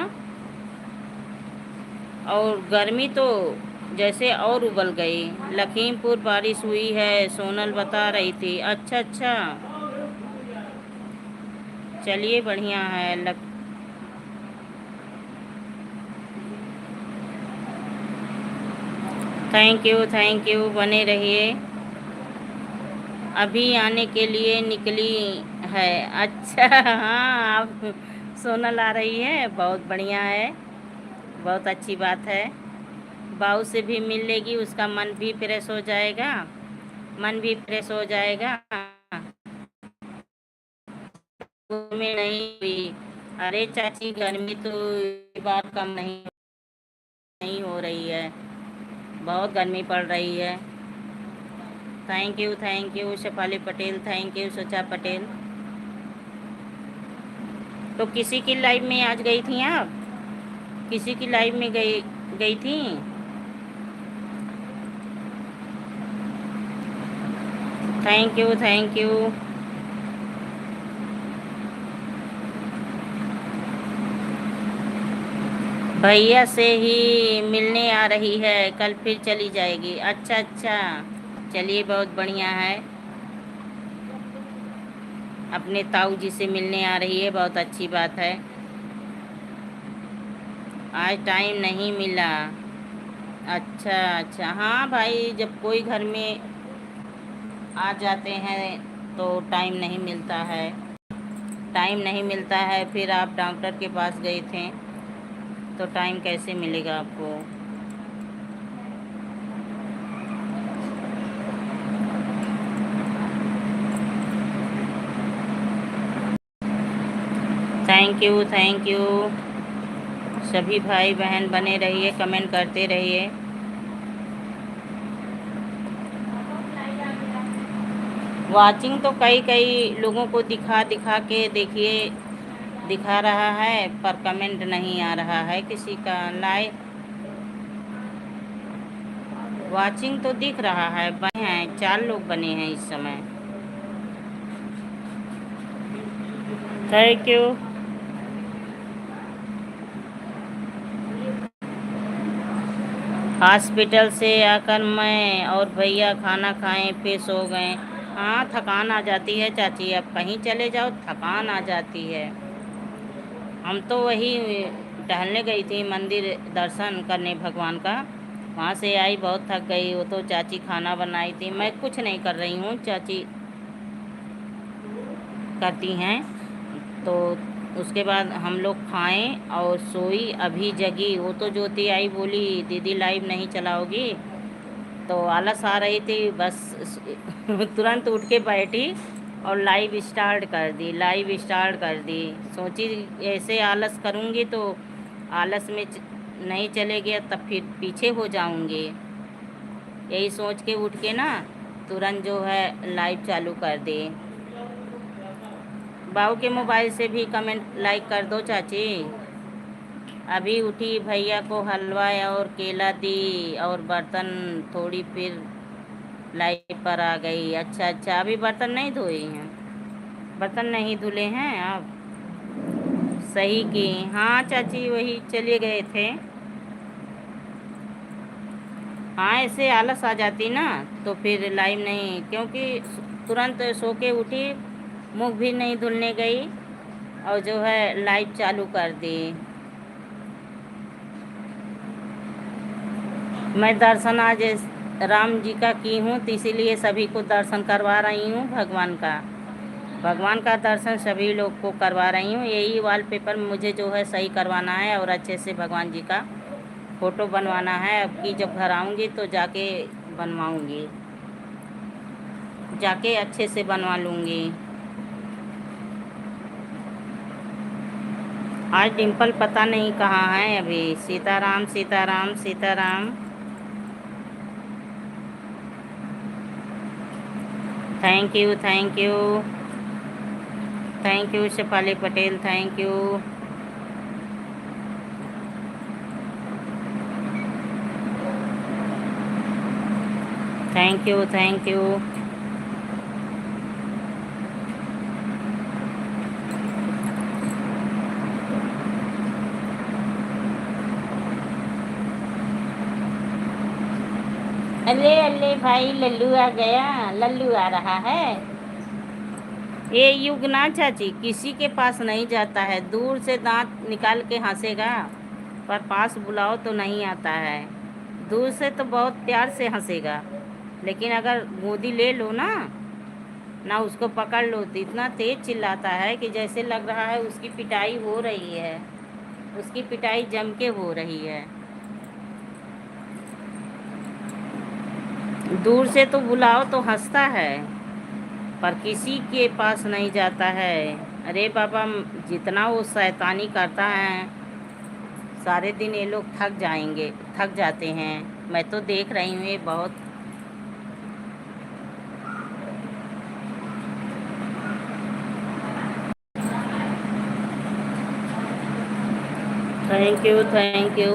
और गर्मी तो जैसे और उबल गई। लखीमपुर बारिश हुई है, सोनल बता रही थी। अच्छा अच्छा, चलिए बढ़िया है। थैंक यू, बने रहिए। अभी आने के लिए निकली है। अच्छा हाँ, आप सोनल आ रही है, बहुत बढ़िया है, बहुत अच्छी बात है। बाऊ से भी मिल लेगी, उसका मन भी फ्रेश हो जाएगा, मन भी फ्रेश हो जाएगा। में नहीं हुई। अरे चाची गर्मी तो ये बार कम नहीं हो रही है, बहुत गर्मी पड़ रही है। Thank you Shefali Patel, thank you सचा पटेल। तो किसी की लाइव में आज गई थी आप? किसी की लाइव में गई थी? Thank you. भैया से ही मिलने आ रही है, कल फिर चली जाएगी। अच्छा अच्छा, चलिए बहुत बढ़िया है, अपने ताऊ जी से मिलने आ रही है, बहुत अच्छी बात है। आज टाइम नहीं मिला। अच्छा अच्छा, हाँ भाई, जब कोई घर में आ जाते हैं तो टाइम नहीं मिलता है, टाइम नहीं मिलता है। फिर आप डॉक्टर के पास गए थे तो टाइम कैसे मिलेगा आपको? Thank you. सभी भाई बहन बने रहिए, कमेंट करते रहिए। वाचिंग तो कई कई लोगों को दिखा दिखा के देखिए दिखा रहा है, पर कमेंट नहीं आ रहा है किसी का। लाइव वाचिंग तो दिख रहा है, बने हैं 4 लोग बने हैं इस समय। Thank you. हॉस्पिटल से आकर मैं और भैया खाना खाएं, फिर सो गए। हाँ, थकान आ जाती है चाची, अब कहीं चले जाओ थकान आ जाती है। हम तो वही टहलने गई थी मंदिर, दर्शन करने भगवान का, वहाँ से आई, बहुत थक गई। वो तो चाची खाना बनाई थी, मैं कुछ नहीं कर रही हूँ, चाची करती हैं। तो उसके बाद हम लोग खाएं और सोई, अभी जगी। वो तो ज्योति आई, बोली दीदी लाइव नहीं चलाओगी, तो आलस आ रही थी, बस तुरंत उठ के बैठी और लाइव स्टार्ट कर दी। सोची ऐसे आलस करूँगी तो आलस में नहीं चले गया, तब फिर पीछे हो जाऊँगी। यही सोच के उठ के ना तुरंत जो है लाइव चालू कर दी। बाऊ के मोबाइल से भी कमेंट लाइक कर दो चाची। अभी उठी, भैया को हलवा और केला दी और बर्तन थोड़ी, फिर लाइव पर आ गई। अच्छा अच्छा, अभी बर्तन नहीं धोई हैं? बर्तन नहीं धुले हैं आप? सही की। हाँ चाची, वही चले गए थे। हाँ, ऐसे आलस आ जाती ना तो फिर लाइव नहीं, क्योंकि तुरंत सो के उठी, मुख भी नहीं धुलने गई और जो है लाइव चालू कर दी। मैं दर्शन आज राम जी का की हूँ, तो इसीलिए सभी को दर्शन करवा रही हूँ भगवान का। भगवान का दर्शन सभी लोग को करवा रही हूँ। यही वॉलपेपर मुझे जो है सही करवाना है और अच्छे से भगवान जी का फ़ोटो बनवाना है। अब की जब घर आऊँगी तो जाके बनवाऊँगी, जाके अच्छे से बनवा लूँगी। आज डिम्पल पता नहीं कहाँ है अभी। Sitaram Sitaram Sitaram. Thank you, thank you, thank you Shefali Patel, thank you. Thank you, thank you. अरे अरे भाई, लल्लू आ गया, लल्लू आ रहा है। ये युग ना चाची किसी के पास नहीं जाता है, दूर से दांत निकाल के हंसेगा, पर पास बुलाओ तो नहीं आता है। दूर से तो बहुत प्यार से हंसेगा, लेकिन अगर गोदी ले लो ना, ना उसको पकड़ लो तो इतना तेज चिल्लाता है कि जैसे लग रहा है उसकी पिटाई हो रही है, उसकी पिटाई जम के हो रही है। दूर से तो बुलाओ तो हंसता है, पर किसी के पास नहीं जाता है। अरे बाबा, जितना वो शैतानी करता है, सारे दिन ये लोग थक जाएंगे, थक जाते हैं। मैं तो देख रही हूँ ये बहुत। Thank you, thank you,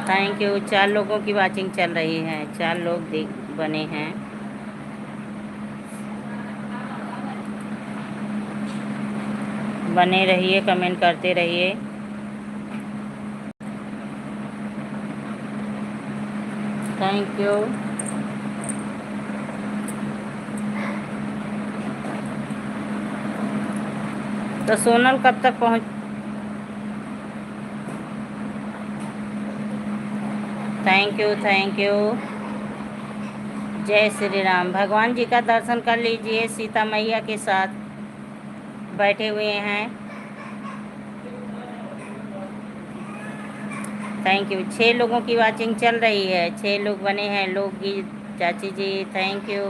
thank you. 4 लोगों की वाचिंग चल रही है, 4 लोग देख बने हैं। बने रहिए, कमेंट करते रहिए। Thank you. तो सोनल कब तक पहुँच? Thank you, thank you. जय श्री राम। भगवान जी का दर्शन कर लीजिए, सीता मैया के साथ बैठे हुए हैं। Thank you. 6 लोगों की वाचिंग चल रही है, 6 लोग बने हैं। लोकगीत चाची जी, थैंक यू।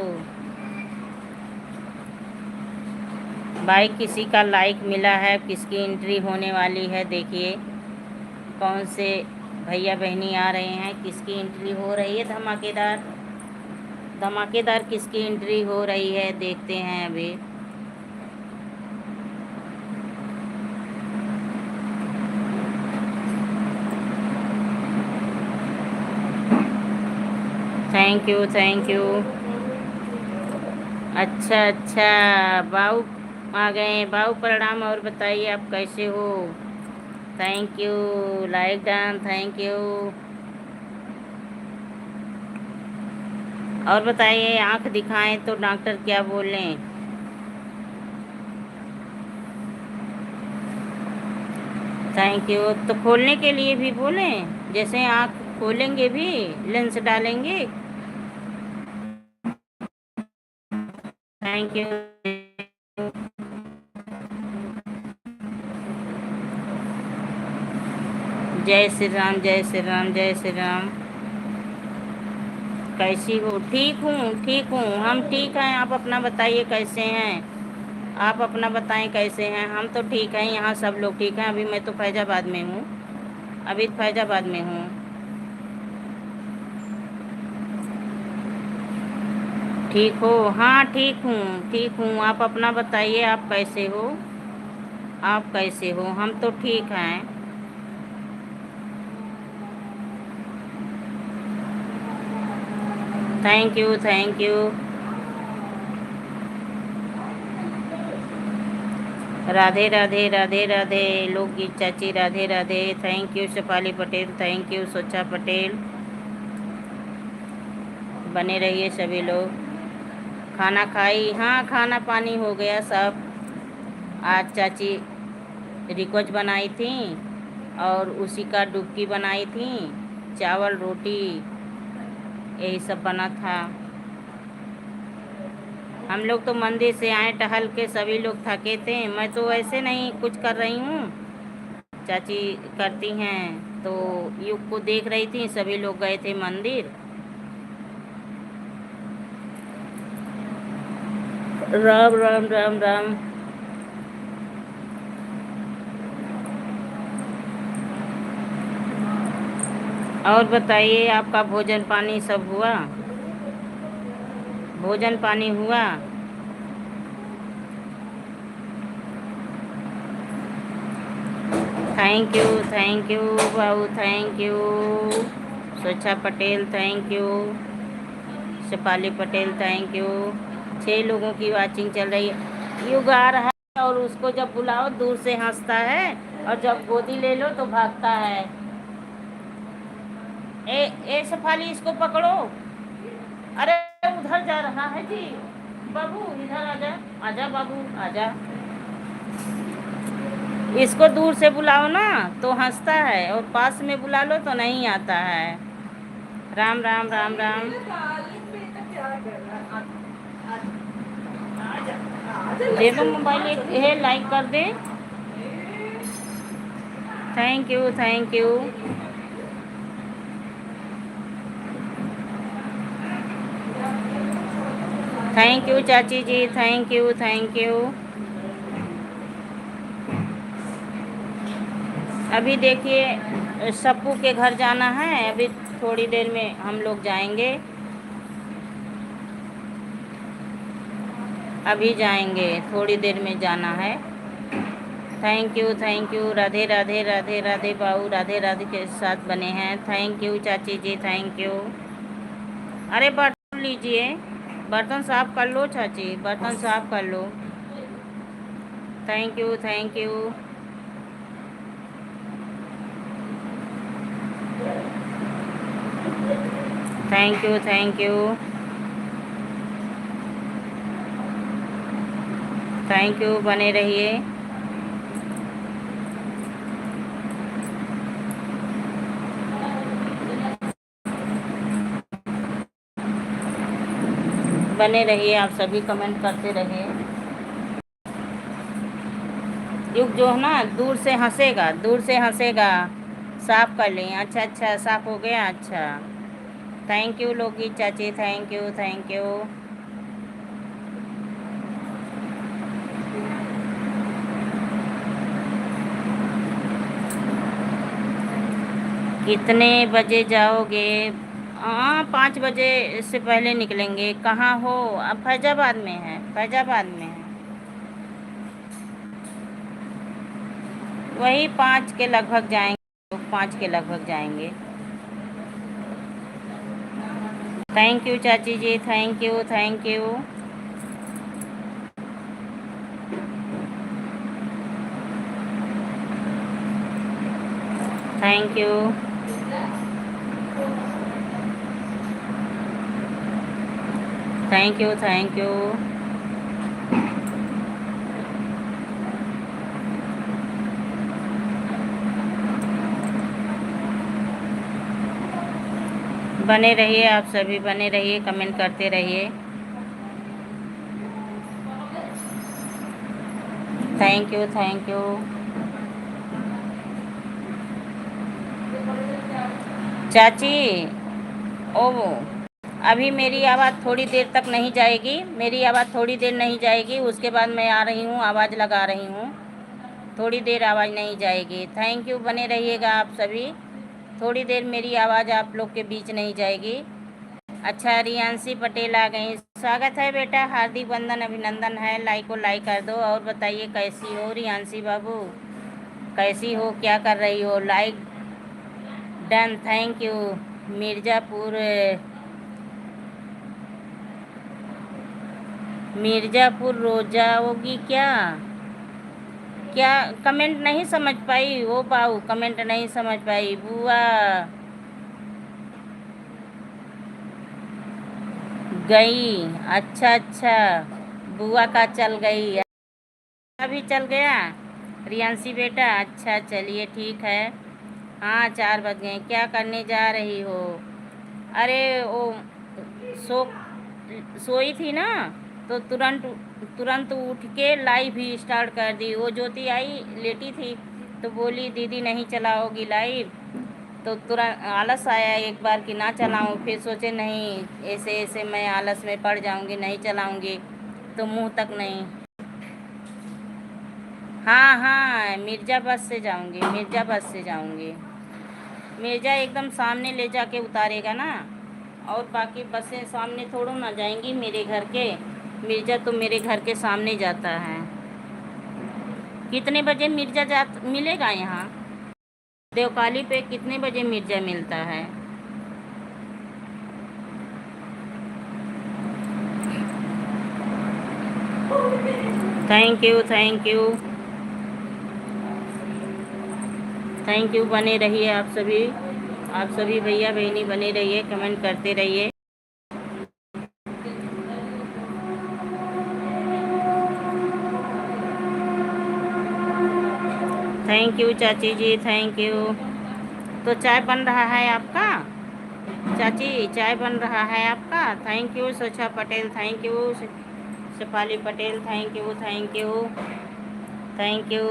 भाई किसी का लाइक मिला है, किसकी एंट्री होने वाली है, देखिए कौन से भैया बहनी आ रहे हैं, किसकी एंट्री हो रही है। धमाकेदार धमाकेदार किसकी एंट्री हो रही है, देखते हैं अभी। Thank you, thank you. अच्छा अच्छा, बाऊ आ गए हैं। बाऊ प्रणाम, और बताइए आप कैसे हो। Thank you, like done, thank you. और बताइए, आंख दिखाएं तो डॉक्टर क्या बोलें। Thank you. तो खोलने के लिए भी बोलें, जैसे आंख खोलेंगे भी लेंस डालेंगे। Thank you. जय श्री राम, जय श्री राम, जय श्री राम। कैसी हो? ठीक हूँ, ठीक हूँ, हम ठीक हैं। आप अपना बताइए कैसे हैं। आप अपना बताएं कैसे हैं। हम तो ठीक हैं, यहाँ सब लोग ठीक हैं। अभी मैं तो फैजाबाद में हूँ, अभी फैजाबाद में हूँ। ठीक हो? हाँ ठीक हूँ, ठीक हूँ। आप अपना बताइए, आप कैसे हो, आप कैसे हो। हम तो ठीक हैं। Thank you, thank you. Radhe Radhe, Radhe Radhe. लोकगीत चाची, Radhe Radhe. Thank you Shefali Patel, thank you सोचा पटेल। बने रहिए सभी लोग। खाना खाई? हाँ, खाना पानी हो गया सब। आज चाची रिकोच बनाई थी, और उसी का डुबकी बनाई थी। चावल रोटी यही सब बना था। हम लोग तो मंदिर से आए टहल के, सभी लोग थके थे। मैं तो ऐसे नहीं कुछ कर रही हूँ, चाची करती हैं। तो युग को देख रही थी, सभी लोग गए थे मंदिर। राम राम, राम राम। और बताइए, आपका भोजन पानी सब हुआ? भोजन पानी हुआ? थैंक यू बाबू, thank you. Swachha Patel thank you. Shefali Patel thank you. 6 लोगों की वाचिंग चल रही है। युग आ रहा है और उसको जब बुलाओ दूर से हंसता है और जब गोदी ले लो तो भागता है। ए शेफाली, इसको पकड़ो। अरे उधर जा रहा है जी। बाबू इधर आजा। आजा बाबू आजा। इसको दूर से बुलाओ ना तो हंसता है और पास में बुला लो तो नहीं आता है। राम राम राम राम। दे दो मोबाइल, एक है लाइक कर दे। Thank you thank you. Thank you चाची जी, थैंक यू थैंक यू। अभी देखिए सप्पू के घर जाना है, अभी थोड़ी देर में हम लोग जाएंगे। अभी जाएंगे, थोड़ी देर में जाना है। Thank you. राधे राधे राधे राधे बाबू, राधे राधे के साथ बने हैं। थैंक यू चाची जी, थैंक यू। अरे बर्तन लीजिए, बर्तन साफ कर लो चाची, बर्तन साफ कर लो। Thank you thank you. Thank you thank you. Thank you, बने रहिए। बने रहिए, आप सभी कमेंट करते रहिए। युग जो है ना दूर से हंसेगा, दूर से हंसेगा। साफ कर लें। अच्छा अच्छा, साफ हो गया। अच्छा, थैंक यू लोगी चाची, थैंक यू थैंक यू। कितने बजे जाओगे? हाँ, 5 बजे से पहले निकलेंगे। कहाँ हो? अब फैजाबाद में है, फैजाबाद में है। वही 5 के लगभग जाएंगे, 5 के लगभग जाएंगे। थैंक यू चाची जी, thank you thank you. Thank you. Thank you thank you. बने रहिए, आप सभी बने रहिए, कमेंट करते रहिए। Thank you thank you. चाची, ओ अभी मेरी आवाज़ थोड़ी देर तक नहीं जाएगी, मेरी आवाज़ थोड़ी देर नहीं जाएगी, उसके बाद मैं आ रही हूँ, आवाज़ लगा रही हूँ। थोड़ी देर आवाज़ नहीं जाएगी। थैंक यू, बने रहिएगा आप सभी। थोड़ी देर मेरी आवाज़ आप लोग के बीच नहीं जाएगी। अच्छा, रियांशी पटेल आ गई। स्वागत है बेटा, हार्दिक वंदन अभिनंदन है। लाइक को लाइक कर दो। और बताइए कैसी हो रियांशी बाबू, कैसी हो, क्या कर रही हो? Like done, thank you. Mirzapur, Mirzapur रोजा होगी क्या? क्या कमेंट नहीं समझ पाई? वो बाऊ कमेंट नहीं समझ पाई। बुआ गई? अच्छा अच्छा, बुआ का चल गई, अभी चल गया रियांशी बेटा। अच्छा चलिए ठीक है। हाँ 4 बज गए। क्या करने जा रही हो? अरे वो सो सोई थी ना, तो तुरंत तुरंत उठ के लाइव ही स्टार्ट कर दी। वो ज्योति आई, लेटी थी, तो बोली दीदी नहीं चलाओगी लाइव? तो तुरंत आलस आया एक बार कि ना चलाऊं, फिर सोचे नहीं, ऐसे ऐसे मैं आलस में पड़ जाऊंगी, नहीं चलाऊंगी तो मुंह तक नहीं। हाँ हाँ, मिर्ज़ाबाद से जाऊंगी, मिर्ज़ाबाद से जाऊंगी। मिर्ज़ा एकदम सामने ले जाके उतारेगा ना, और बाकी बसें सामने थोड़ो ना जाएंगी मेरे घर के। मिर्ज़ा तो मेरे घर के सामने जाता है। कितने बजे मिर्ज़ा जा मिलेगा यहाँ? देवकाली पे कितने बजे मिर्ज़ा मिलता है? Thank you, thank you, thank you. बने रहिए आप सभी, आप सभी भैया बहनी बने रहिए, कमेंट करते रहिए। थैंक यू चाची जी, थैंक यू। तो चाय बन रहा है आपका? चाची चाय बन रहा है आपका? Thank you Susha Patel, thank you Shefali Patel, thank you, thank you, thank you,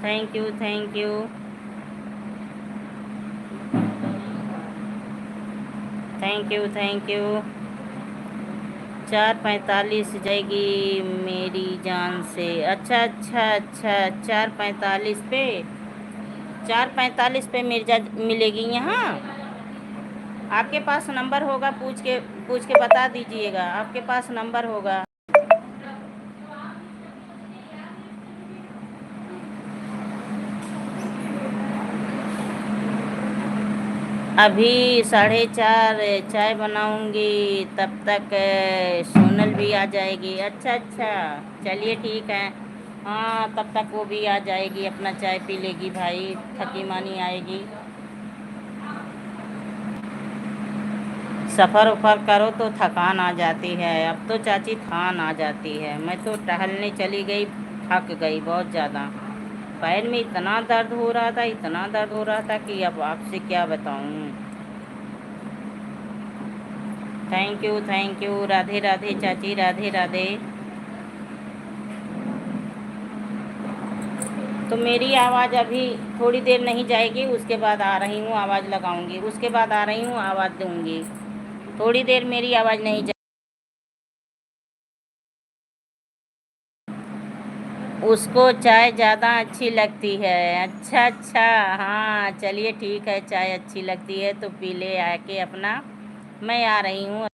thank you, thank you, thank you, thank you. 4:45 जाएगी मेरी जान से। अच्छा अच्छा अच्छा, 4:45 पे, 4:45 पे मिर्जा मिलेगी यहाँ। आपके पास नंबर होगा, पूछ के बता दीजिएगा, आपके पास नंबर होगा। अभी 4:30 चाय बनाऊंगी, तब तक सोनल भी आ जाएगी। अच्छा अच्छा, चलिए ठीक है। हाँ, तब तक वो भी आ जाएगी, अपना चाय पी लेगी भाई, थकी मानी आएगी। सफ़र उफ़र करो तो थकान आ जाती है। अब तो चाची थकान आ जाती है। मैं तो टहलने चली गई, थक गई बहुत ज़्यादा। पैर में इतना दर्द हो रहा था, इतना दर्द हो रहा था कि अब आपसे क्या बताऊं। थैंक यू, राधे राधे चाची, राधे राधे। तो मेरी आवाज़ अभी थोड़ी देर नहीं जाएगी, उसके बाद आ रही हूँ, आवाज़ लगाऊंगी, उसके बाद आ रही हूँ, आवाज़ दूंगी। थोड़ी देर मेरी आवाज़ नहीं जा। उसको चाय ज़्यादा अच्छी लगती है। अच्छा अच्छा, हाँ चलिए ठीक है, चाय अच्छी लगती है तो पी ले आके अपना। मैं आ रही हूँ।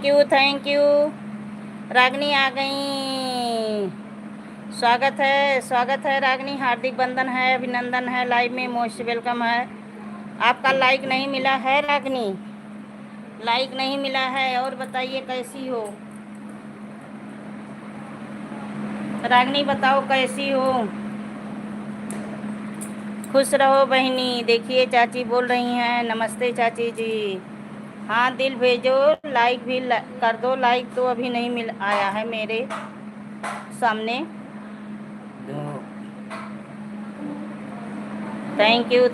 Thank you. रागनी आ गई। स्वागत है रागनी, हार्दिक बंधन है, अभिनंदन है, लाइव में मोस्ट वेलकम है। आपका लाइक नहीं मिला है रागनी, लाइक नहीं मिला है। और बताइए कैसी हो रागनी, बताओ कैसी हो। खुश रहो बहनी। देखिए चाची बोल रही हैं, नमस्ते चाची जी। हाँ दिल भेजो, लाइक भी कर दो। लाइक तो अभी नहीं मिल आया है मेरे सामने। थैंक यू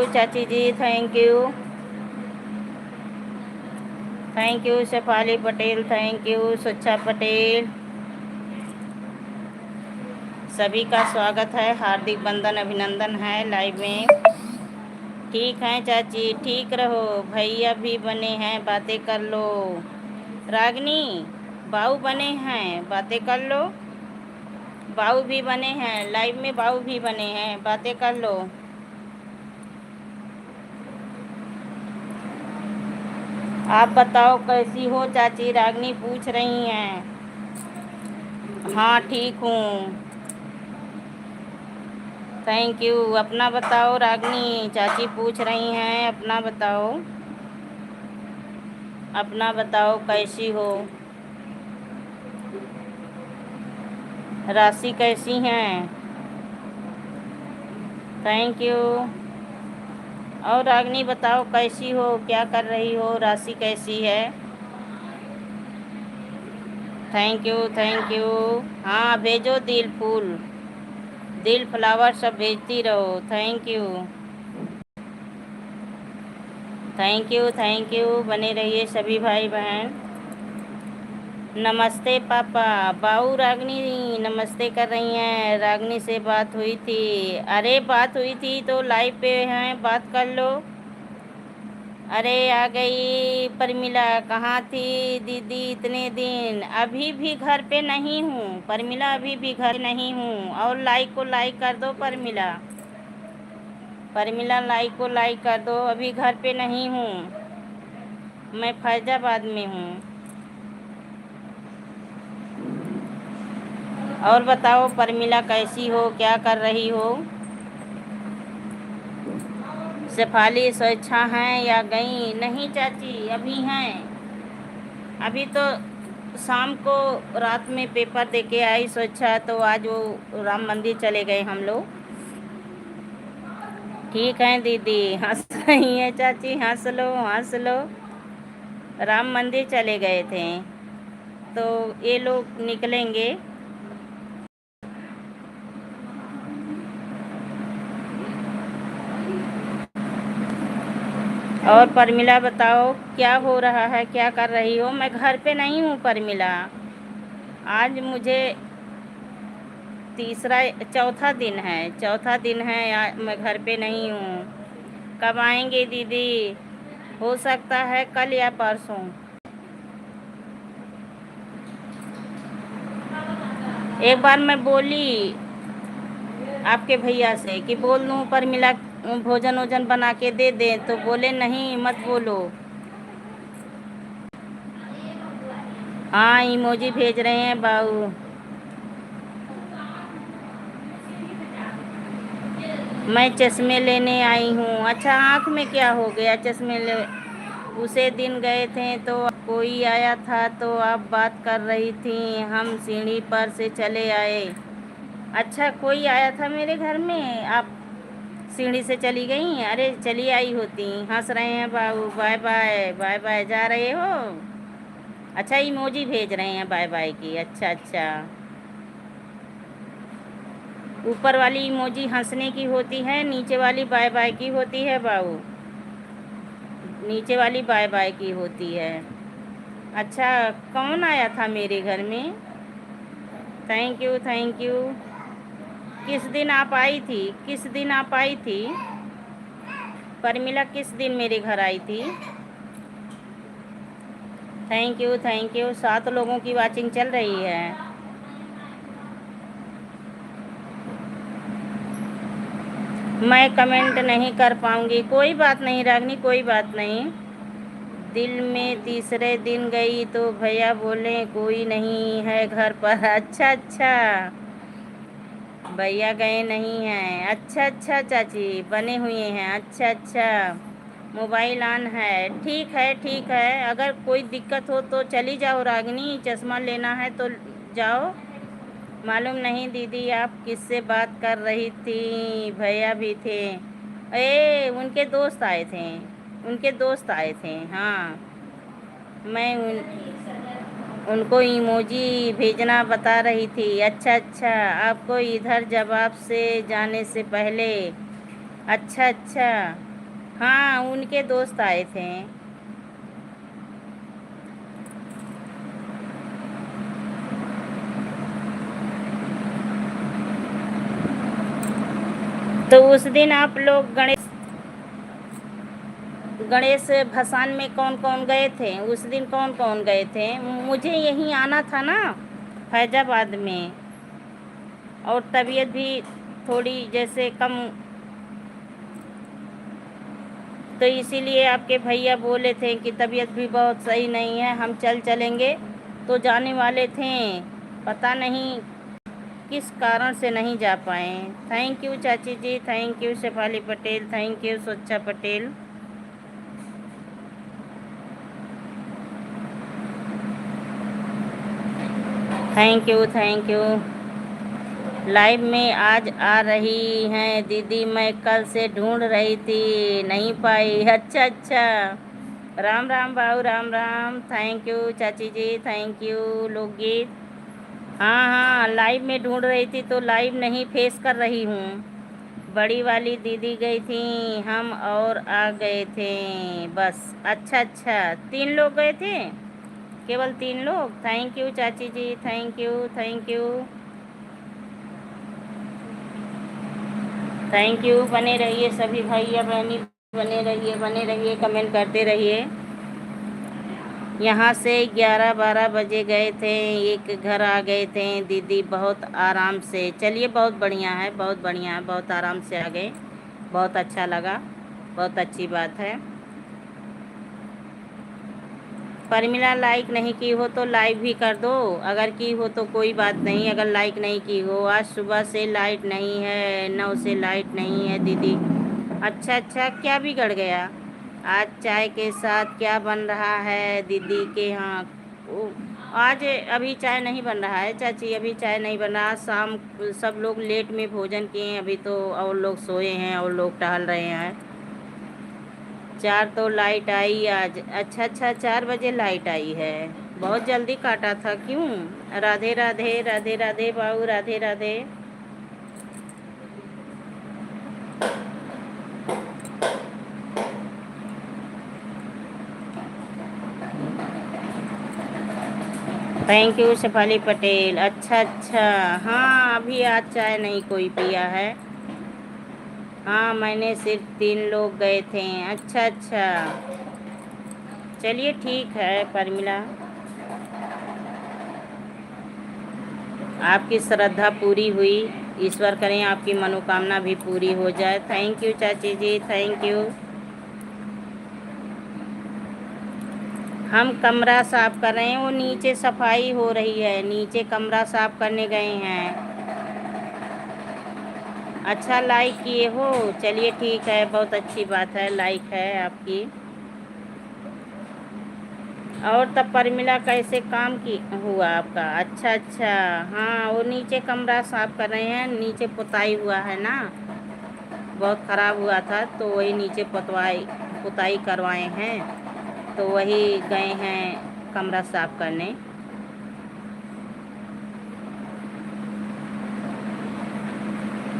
चाची जी, thank you Shefali Patel, thank you Suchha Patel. सभी का स्वागत है, हार्दिक बंधन अभिनंदन है लाइव में। ठीक है चाची, ठीक रहो। भैया भी बने हैं, बातें कर लो। रागनी बाऊ बने हैं, बातें कर लो। बाऊ भी बने हैं लाइव में, बाऊ भी बने हैं, बातें कर लो। आप बताओ कैसी हो चाची, रागनी पूछ रही हैं। हाँ ठीक हूँ, थैंक यू। अपना बताओ रागनी, चाची पूछ रही हैं, अपना बताओ, अपना बताओ कैसी हो। राशि कैसी हैं, थैंक यू। और रागनी बताओ कैसी हो, क्या कर रही हो, राशि कैसी है। Thank you. हाँ भेजो दिल फूल, दिल फ्लावर सब भेजती रहो। Thank you. बने रहिए सभी भाई बहन। नमस्ते पापा। बाऊ रागनी नमस्ते कर रही हैं। रागनी से बात हुई थी, अरे बात हुई थी तो लाइव पे हैं, बात कर लो। अरे आ गई परमिला, कहाँ थी दीदी इतने दिन। अभी भी घर पे नहीं हूँ परमिला, अभी भी घर नहीं हूँ। और लाइक को लाइक कर दो परमिला, परमिला लाइक को लाइक कर दो। अभी घर पे नहीं हूँ, मैं फैजाबाद में हूँ। और बताओ परमिला कैसी हो, क्या कर रही हो। शेफाली स्वेच्छा हैं या गई? नहीं चाची अभी हैं, अभी तो शाम को रात में पेपर दे के आई स्वेच्छा, तो आज वो राम मंदिर चले गए हम लोग। ठीक है दीदी, हंस रही है चाची, हंस लो हंस लो। राम मंदिर चले गए थे तो ये लोग निकलेंगे। और परमिला बताओ क्या हो रहा है, क्या कर रही हो। मैं घर पे नहीं हूँ परमिला, आज मुझे चौथा दिन है मैं घर पे नहीं हूँ। कब आएंगे दीदी? हो सकता है कल या परसों। एक बार मैं बोली आपके भैया से कि बोल दूँ परमिला भोजन वोजन बना के दे दे, तो बोले नहीं मत बोलो। हाँ इमोजी भेज रहे हैं बाऊ। मैं चश्मे लेने आई हूँ। अच्छा आँख में क्या हो गया चश्मे ले? उसे दिन गए थे तो कोई आया था तो आप बात कर रही थी, हम सीढ़ी पर से चले आए। अच्छा कोई आया था मेरे घर में, आप सीढ़ी से चली गई? अरे चली आई होती। हंस रहे हैं बाबू, बाय बाय बाय बाय जा रहे हो। अच्छा इमोजी भेज रहे हैं बाय बाय की, अच्छा अच्छा। ऊपर वाली इमोजी हंसने की होती है, नीचे वाली बाय बाय की होती है बाबू, नीचे वाली बाय बाय की होती है। अच्छा कौन आया था मेरे घर में? Thank you. किस दिन आप आई थी, किस दिन आप आई थी परमिला, किस दिन मेरे घर आई थी? Thank you. 7 लोगों की वाचिंग चल रही है। मैं कमेंट नहीं कर पाऊंगी, कोई बात नहीं रागनी, कोई बात नहीं। दिल में तीसरे दिन गई तो भैया बोले कोई नहीं है घर पर। अच्छा अच्छा, भैया गए नहीं हैं। अच्छा अच्छा चाची, बने हुए हैं। अच्छा अच्छा, मोबाइल ऑन है। ठीक है ठीक है, अगर कोई दिक्कत हो तो चली जाओ रागिनी, चश्मा लेना है तो जाओ। मालूम नहीं दीदी आप किससे बात कर रही थी, भैया भी थे। उनके दोस्त आए थे, उनके दोस्त आए थे। हाँ, मैं उनको इमोजी भेजना बता रही थी। अच्छा अच्छा, आपको इधर जवाब से जाने से पहले। अच्छा अच्छा, हाँ उनके दोस्त आए थे। तो उस दिन आप लोग गणेश गणेश भसान में कौन कौन गए थे? उस दिन कौन कौन गए थे? मुझे यहीं आना था ना, फैजाबाद में, और तबीयत भी थोड़ी जैसे कम, तो इसीलिए आपके भैया बोले थे कि तबीयत भी बहुत सही नहीं है, हम चलेंगे, तो जाने वाले थे। पता नहीं किस कारण से नहीं जा पाए। थैंक यू चाची जी, thank you Shefali Patel, thank you Swachha Patel. Thank you thank you. Live में आज आ रही हैं दीदी, मैं कल से ढूंढ रही थी नहीं पाई। अच्छा अच्छा, राम राम बाबू, राम राम। थैंक यू चाची जी, थैंक यू। लोकगीत, हाँ हाँ, लाइव में ढूंढ रही थी तो लाइव नहीं फेस कर रही हूँ। बड़ी वाली दीदी गई थी, हम और आ गए थे बस। अच्छा अच्छा, 3 लोग गए थे, केवल 3 लोग। थैंक यू चाची जी, thank you thank you thank you. बने रहिए सभी भैया बहनी, बने रहिए, कमेंट करते रहिए। यहाँ से 11-12 बजे गए थे, एक घर आ गए थे दीदी, बहुत आराम से। चलिए बहुत बढ़िया है, बहुत बढ़िया है, बहुत आराम से आ गए, बहुत अच्छा लगा, बहुत अच्छी बात है। परमिला लाइक नहीं की हो तो लाइक भी कर दो, अगर की हो तो कोई बात नहीं। अगर लाइक नहीं की हो, आज सुबह से लाइट नहीं है, 9 से लाइट नहीं है दीदी। अच्छा अच्छा, क्या बिगड़ गया? आज चाय के साथ क्या बन रहा है दीदी के यहाँ? आज अभी चाय नहीं बन रहा है चाची, अभी चाय नहीं बन रहा। शाम सब लोग लेट में भोजन किए हैं अभी तो, और लोग सोए हैं और लोग टहल रहे हैं। 4 तो लाइट आई आज। अच्छा अच्छा, 4 बजे लाइट आई है, बहुत जल्दी काटा था क्यों? राधे राधे, राधे राधे बाबू, राधे राधे। Thank you Shefali Patel. अच्छा अच्छा, हाँ अभी आज चाय नहीं कोई पिया है। हाँ मैंने सिर्फ 3 लोग गए थे। अच्छा अच्छा, चलिए ठीक है परमिला, आपकी श्रद्धा पूरी हुई, ईश्वर करें आपकी मनोकामना भी पूरी हो जाए। थैंक यू चाची जी, थैंक यू। हम कमरा साफ कर रहे हैं, वो नीचे सफाई हो रही है, नीचे कमरा साफ करने गए हैं। अच्छा लाइक किए हो, चलिए ठीक है, बहुत अच्छी बात है, लाइक है आपकी। और तब परमिला कैसे काम की हुआ आपका? अच्छा अच्छा, हाँ वो नीचे कमरा साफ कर रहे हैं, नीचे पुताई हुआ है ना, बहुत ख़राब हुआ था तो वही नीचे पुताई करवाए हैं, तो वही गए हैं कमरा साफ करने।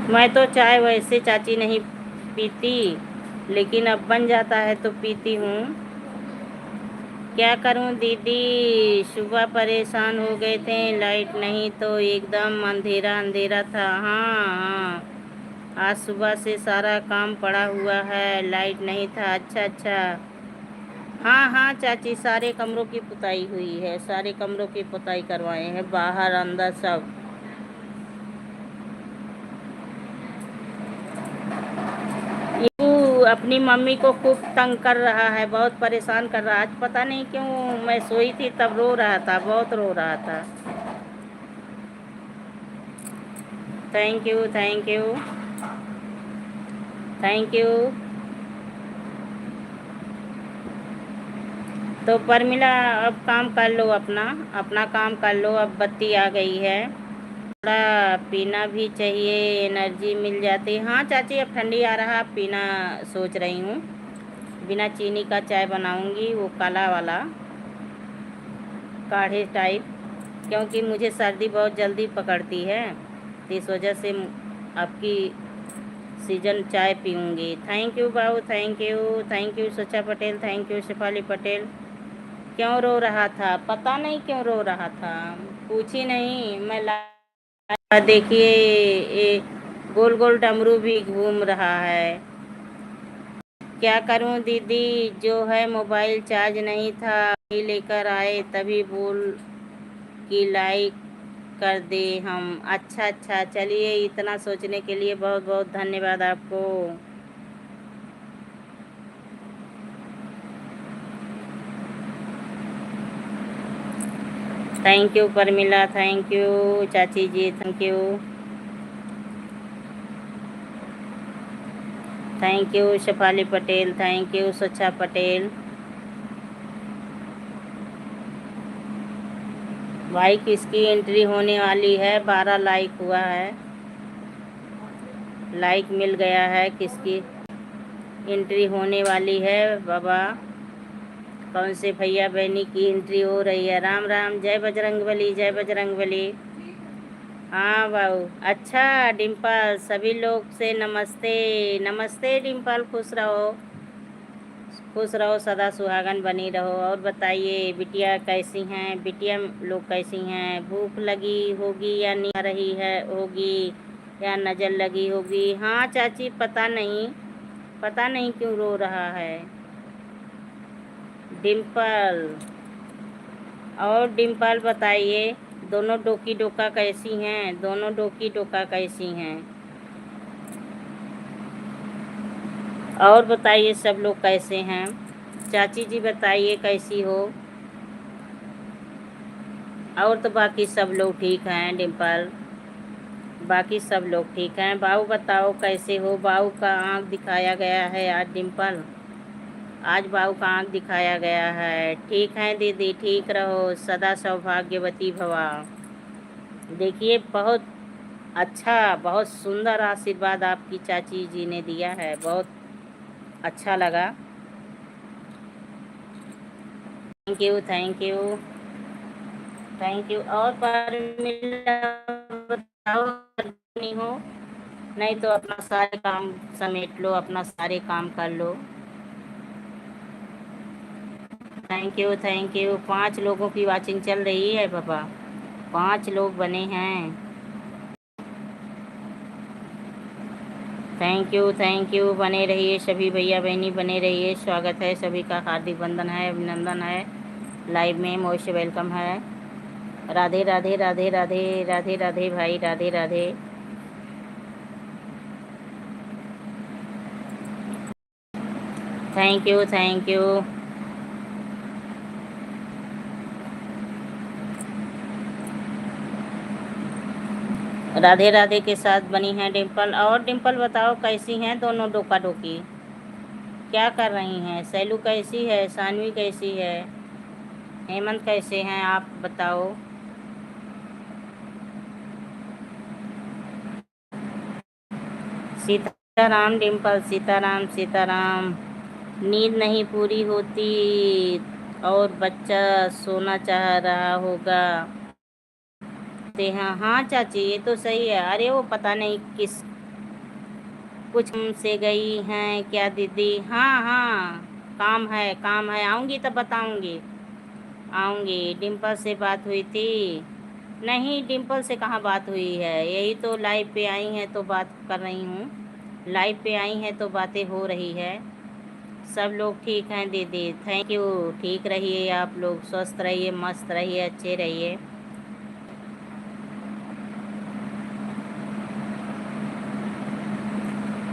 मैं तो चाय वैसे चाची नहीं पीती, लेकिन अब बन जाता है तो पीती हूँ। क्या करूं दीदी, सुबह परेशान हो गए थे, लाइट नहीं तो एकदम अंधेरा अंधेरा था। हाँ हाँ, आज सुबह से सारा काम पड़ा हुआ है, लाइट नहीं था। अच्छा अच्छा, हाँ हाँ चाची, सारे कमरों की पुताई हुई है, सारे कमरों की पुताई करवाए हैं, बाहर अंदर सब। अपनी मम्मी को खूब तंग कर रहा है, बहुत परेशान कर रहा है। आज पता नहीं क्यों मैं सोई थी तब रो रहा था, बहुत रो रहा था। Thank you, thank you, thank you. तो परमिला अब काम कर लो, अपना अपना काम कर लो। अब बत्ती आ गई है, थोड़ा पीना भी चाहिए, एनर्जी मिल जाती। हाँ चाची, अब ठंडी आ रहा, पीना सोच रही हूँ। बिना चीनी का चाय बनाऊंगी, वो काला वाला काढ़े टाइप, क्योंकि मुझे सर्दी बहुत जल्दी पकड़ती है, तो इस वजह से आपकी सीजन चाय पीऊँगी। थैंक यू बाबू, thank you, thank you Sucha Patel, thank you Shefali Patel. क्यों रो रहा था? पता नहीं क्यों रो रहा था, पूछी नहीं। मैं देखिए ये गोल गोल डमरू भी घूम रहा है। क्या करूं दीदी, जो है मोबाइल चार्ज नहीं था, वही लेकर आए, तभी बोल कि लाइक कर दे हम। अच्छा अच्छा, चलिए, इतना सोचने के लिए बहुत बहुत धन्यवाद आपको। Thank you Parmila, thank you चाची जी, thank you, thank you Shefali Patel, thank you Sucha Patel. भाई किसकी एंट्री होने वाली है? 12 लाइक हुआ है, लाइक मिल गया है, किसकी एंट्री होने वाली है बाबा? कौन से भैया बहनी की एंट्री हो रही है? राम राम, जय बजरंगबली, जय बजरंगबली। हाँ बाबू, अच्छा डिम्पल, सभी लोग से नमस्ते। नमस्ते डिम्पल, खुश रहो, खुश रहो, सदा सुहागन बनी रहो। और बताइए बिटिया कैसी हैं? बिटिया लोग कैसी हैं? भूख लगी होगी या नहीं आ रही है होगी, या नज़र लगी होगी? हाँ चाची, पता नहीं, पता नहीं क्यों रो रहा है डिम्पल। और डिम्पल बताइए, दोनों डोकी डोका कैसी हैं? दोनों डोकी डोका कैसी हैं? और बताइए सब लोग कैसे हैं? चाची जी बताइए कैसी हो? और तो बाकी सब लोग ठीक हैं डिम्पल, बाकी सब लोग ठीक हैं। बाऊ बताओ कैसे हो? बाऊ का आँख दिखाया गया है आज डिम्पल, आज बाऊ का आँख दिखाया गया है। ठीक है दीदी, ठीक रहो, सदा सौभाग्यवती भवा। देखिए बहुत अच्छा, बहुत सुंदर आशीर्वाद आपकी चाची जी ने दिया है, बहुत अच्छा लगा। Thank you, thank you, thank you. और पर बताओ, नहीं हो? नहीं तो अपना सारे काम समेट लो, अपना सारे काम कर लो। Thank you, thank you. 5 लोगों की वाचिंग चल रही है पापा, 5 लोग बने हैं। Thank you, thank you. बने रहिए सभी भैया बहनी, बने रहिए। स्वागत है सभी का, हार्दिक वंदन है, अभिनंदन है। लाइव में मोस्ट वेलकम है। राधे राधे, राधे राधे, राधे राधे भाई, Radhe Radhe. Thank you, thank you. Radhe Radhe के साथ बनी हैं डिम्पल। और डिम्पल बताओ कैसी हैं दोनों डोका डोकी, क्या कर रही हैं? सैलू कैसी है? सानवी कैसी है? हेमंत कैसे हैं? आप बताओ। सीताराम डिम्पल, सीताराम, सीताराम। नींद नहीं पूरी होती और बच्चा सोना चाह रहा होगा। ते हाँ हाँ चाची, ये तो सही है। अरे वो पता नहीं किस कुछ से गई हैं क्या दीदी? हाँ हाँ, काम है, काम है, आऊँगी तब बताऊँगी, आऊँगी। डिम्पल से बात हुई थी? नहीं, डिम्पल से कहाँ बात हुई है, यही तो लाइव पे आई हैं तो बात कर रही हूँ। लाइव पे आई हैं तो बातें हो रही है। सब लोग ठीक हैं दीदी, थैंक यू। ठीक रहिए आप लोग, स्वस्थ रहिए, मस्त रहिए, अच्छे रहिए।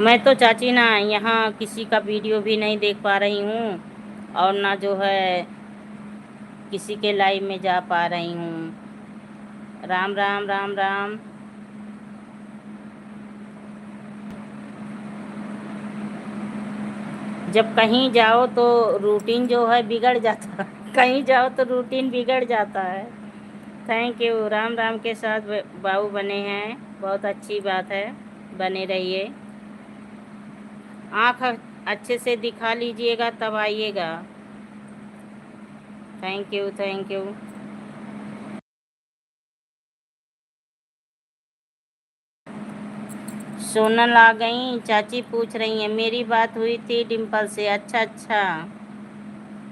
मैं तो चाची ना यहाँ किसी का वीडियो भी नहीं देख पा रही हूँ और ना जो है किसी के लाइव में जा पा रही हूँ। राम राम राम राम। जब कहीं जाओ तो रूटीन जो है बिगड़ जाता है कहीं जाओ तो रूटीन बिगड़ जाता है। Thank you. राम राम के साथ बाबू बने हैं, बहुत अच्छी बात है, बने रहिए। आँख अच्छे से दिखा लीजिएगा तब आइएगा। Thank you thank you. Sonal आ गई, चाची पूछ रही हैं मेरी बात हुई थी डिम्पल से। अच्छा अच्छा।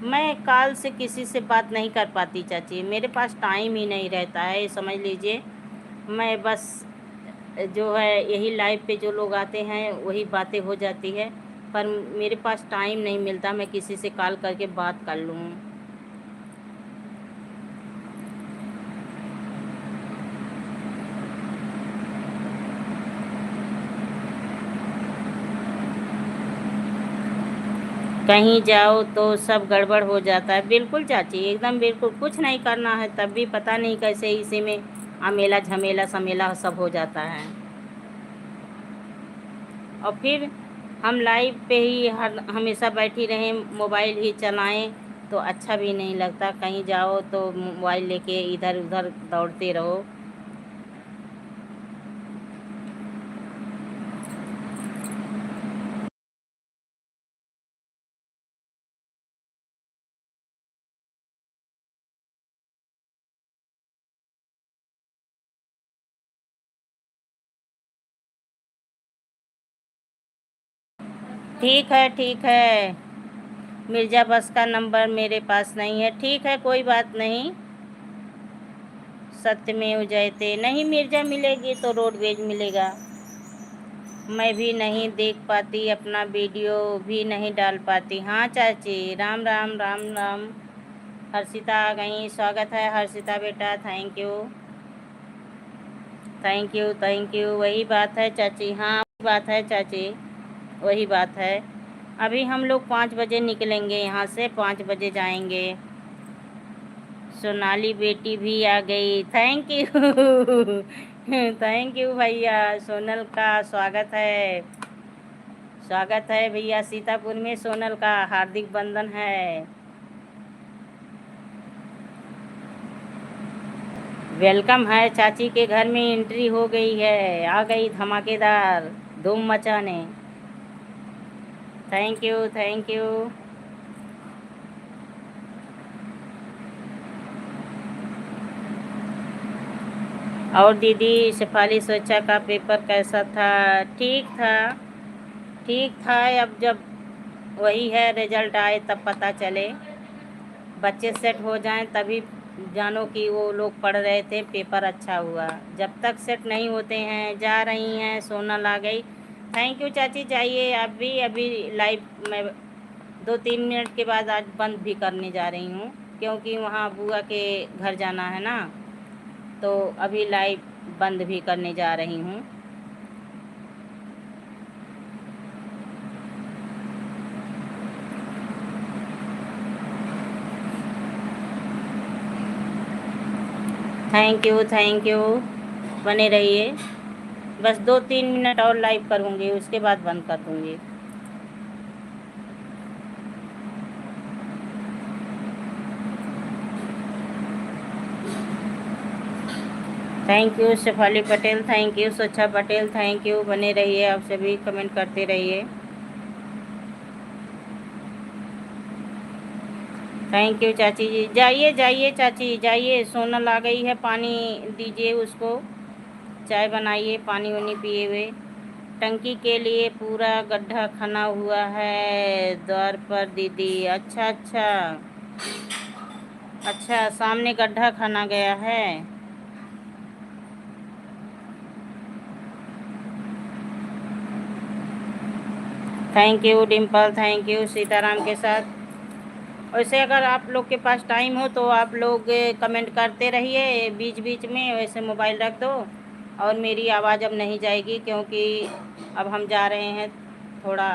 मैं कॉल से किसी से बात नहीं कर पाती चाची, मेरे पास टाइम ही नहीं रहता है, समझ लीजिए। मैं बस जो है यही लाइव पे जो लोग आते हैं वही बातें हो जाती है, पर मेरे पास टाइम नहीं मिलता मैं किसी से कॉल करके बात कर लूँ। कहीं जाओ तो सब गड़बड़ हो जाता है। बिल्कुल चाची, एकदम बिल्कुल। कुछ नहीं करना है तब भी पता नहीं कैसे इसी में अमेला झमेला समेला सब हो जाता है। और फिर हम लाइव पे ही हर हमेशा बैठी रहें, मोबाइल ही चलाएं तो अच्छा भी नहीं लगता। कहीं जाओ तो मोबाइल लेके इधर उधर दौड़ते रहो। ठीक है ठीक है। मिर्ज़ा बस का नंबर मेरे पास नहीं है। ठीक है, कोई बात नहीं। सत्यमेव जयते। नहीं मिर्ज़ा मिलेगी तो रोडवेज मिलेगा। मैं भी नहीं देख पाती, अपना वीडियो भी नहीं डाल पाती। हाँ चाची, राम राम राम राम। हर्षिता आ गई, स्वागत है हर्षिता बेटा। Thank you thank you thank you. वही बात है चाची, हाँ वही बात है चाची, वही बात है। अभी हम लोग 5 बजे निकलेंगे यहाँ से, 5 बजे जाएंगे। सोनाली बेटी भी आ गई। थैंक यू थैंक यू भैया। सोनल का स्वागत है, स्वागत है भैया। सीतापुर में सोनल का हार्दिक बंधन है। वेलकम है, चाची के घर में एंट्री हो गई है, आ गई धमाकेदार धूम मचाने। Thank you thank you. और दीदी शेफाली सोचा का पेपर कैसा था? ठीक था ठीक था। अब जब वही है, रिजल्ट आए तब पता चले, बच्चे सेट हो जाएं तभी जानो कि वो लोग पढ़ रहे थे, पेपर अच्छा हुआ। जब तक सेट नहीं होते हैं। जा रही हैं, सोनल आ गई। थैंक यू चाची, जाइए आप भी। अभी लाइव में 2-3 मिनट के बाद आज बंद भी करने जा रही हूँ, क्योंकि वहाँ बुआ के घर जाना है ना, तो अभी लाइव बंद भी करने जा रही हूँ। Thank you. बने रहिए। बस 2-3 मिनट और लाइव करूँगी, उसके बाद बंद कर दूँगी। Thank you Shefali Patel, thank you Swachha Patel, thank you. बने रहिए, आप सभी कमेंट करते रहिए। थैंक यू चाची जी। जाइए जाइए चाची, जाइए। सोनल आ गई है, पानी दीजिए उसको, चाय बनाइए, पानी वानी पिए हुए। टंकी के लिए पूरा गड्ढा खना हुआ है द्वार पर दीदी। अच्छा अच्छा अच्छा, सामने गड्ढा खना गया है। Thank you Dimple, thank you. Sitaram के साथ। वैसे अगर आप लोग के पास टाइम हो तो आप लोग कमेंट करते रहिए बीच बीच में। वैसे मोबाइल रख दो, और मेरी आवाज़ अब नहीं जाएगी क्योंकि अब हम जा रहे हैं, थोड़ा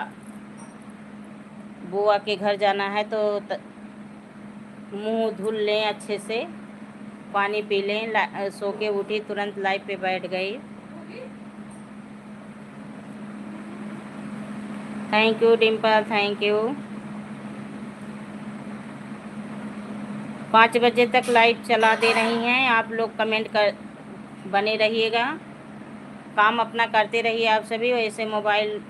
बुआ के घर जाना है, तो मुंह धुल लें अच्छे से, पानी पी लें। सो के उठी, तुरंत लाइव पे बैठ गई। Thank you Dimple, thank you. 5 बजे तक लाइव चला दे रही हैं आप लोग, कमेंट कर बने रहिएगा, काम अपना करते रहिए आप सभी। वैसे मोबाइल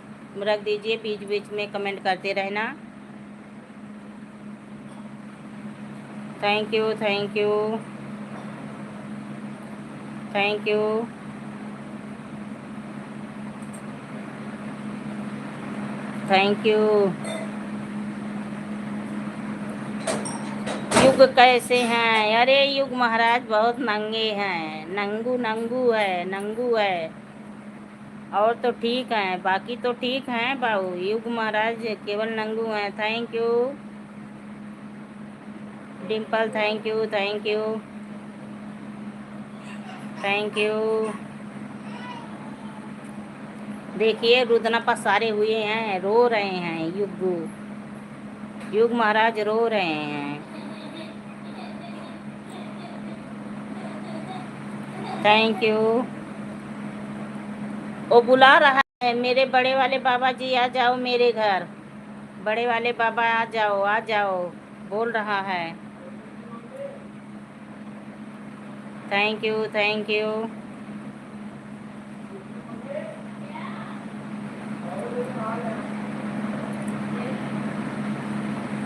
रख दीजिए, बीच बीच में कमेंट करते रहना। Thank you, thank you, thank you. Thank you. युग कैसे हैं? अरे युग महाराज बहुत नंगे हैं, नंगू नंगू है, नंगू है। और तो ठीक हैं, बाकी तो ठीक हैं बाबू, युग महाराज केवल नंगू हैं। Thank you Dimple, thank you, thank you, thank you. देखिए रुदना पसारे हुए हैं, रो रहे हैं, युग महाराज रो रहे हैं। Thank you. वो बुला रहा है, मेरे बड़े वाले बाबा जी आ जाओ मेरे घर, बड़े वाले बाबा आ जाओ, आ जाओ, बोल रहा है। Thank you, thank you,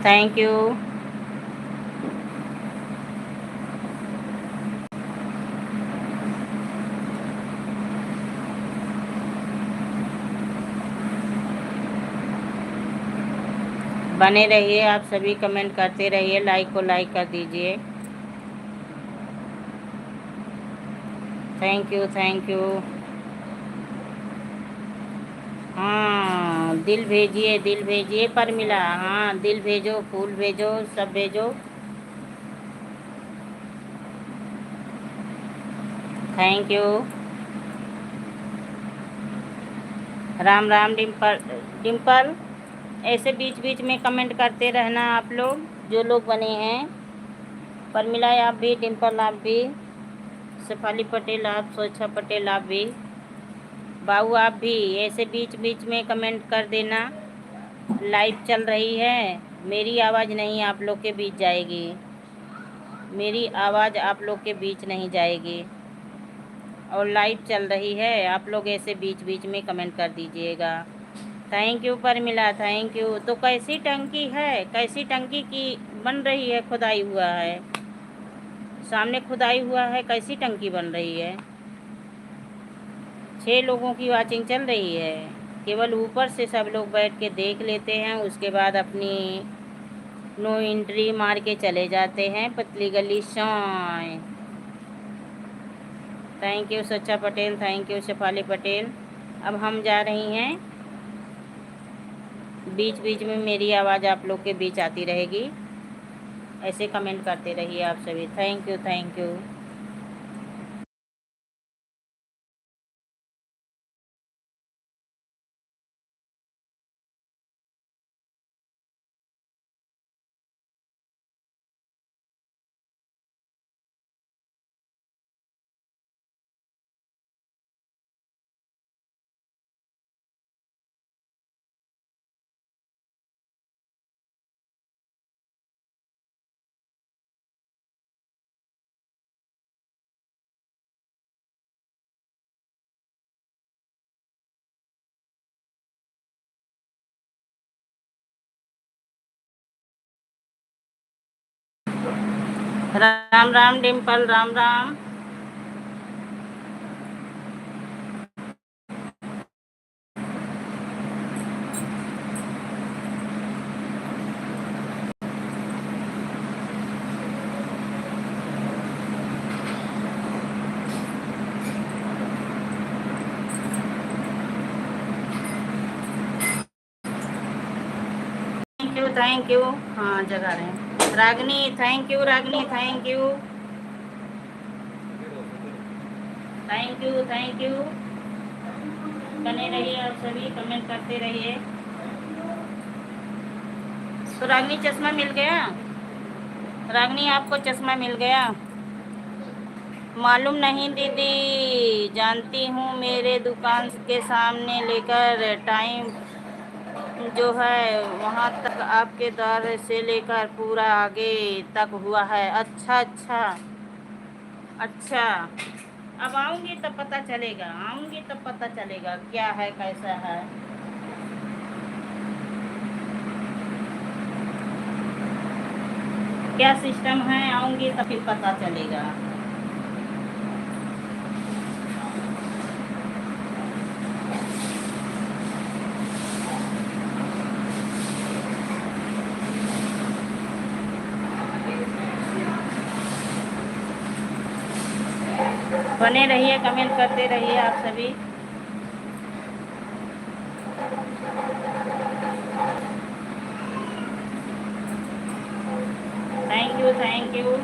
thank you. बने रहिए आप सभी, कमेंट करते रहिए, लाइक को लाइक कर दीजिए। Thank you, thank you. हाँ दिल भेजिए, दिल भेजिए पर मिला, हाँ दिल भेजो, फूल भेजो, सब भेजो। Thank you. राम राम डिम्पल, डिम्पल ऐसे बीच बीच में कमेंट करते रहना आप लोग, जो लोग बने हैं। परमिला आप भी, डिम्पल आप भी, शेफाली पटेल आप, सोचा पटेल आप भी, बाबू आप भी, ऐसे बीच बीच में कमेंट कर देना। लाइव चल रही है, मेरी आवाज़ नहीं आप लोग के बीच जाएगी, मेरी आवाज़ आप लोग के बीच नहीं जाएगी, और लाइव चल रही है। आप लोग ऐसे बीच बीच में कमेंट कर दीजिएगा। Thank you Parmila, thank you. तो कैसी टंकी है, कैसी टंकी की बन रही है? खुदाई हुआ है, सामने खुदाई हुआ है, कैसी टंकी बन रही है? 6 लोगों की वाचिंग चल रही है, केवल ऊपर से सब लोग बैठ के देख लेते हैं, उसके बाद अपनी नो एंट्री मार के चले जाते हैं, पतली गली शाय। थैंक यू सच्चा पटेल, थैंक यू शेफाली पटेल। अब हम जा रही हैं, बीच बीच में मेरी आवाज़ आप लोग के बीच आती रहेगी, ऐसे कमेंट करते रहिए आप सभी। Thank you, thank you. Ram Ram Dimple, Ram Ram. Thank you, thank you. हाँ जगा रहे हैं। Ragini thank you, Ragini thank you, thank you, thank you. बने रहिए आप सभी, कमेंट करते रहिए। तो रागनी चश्मा मिल गया? रागनी आपको चश्मा मिल गया? मालूम नहीं दीदी, जानती हूँ मेरे दुकान के सामने लेकर टाइम जो है वहाँ तक आपके द्वार से लेकर पूरा आगे तक हुआ है। अच्छा अच्छा अच्छा। अब आऊँगी तब पता चलेगा, आऊँगी तब पता चलेगा क्या है कैसा है। क्या सिस्टम है, आऊँगी तो फिर पता चलेगा। बने रहिए, कमेंट करते रहिए आप सभी। Thank you thank you.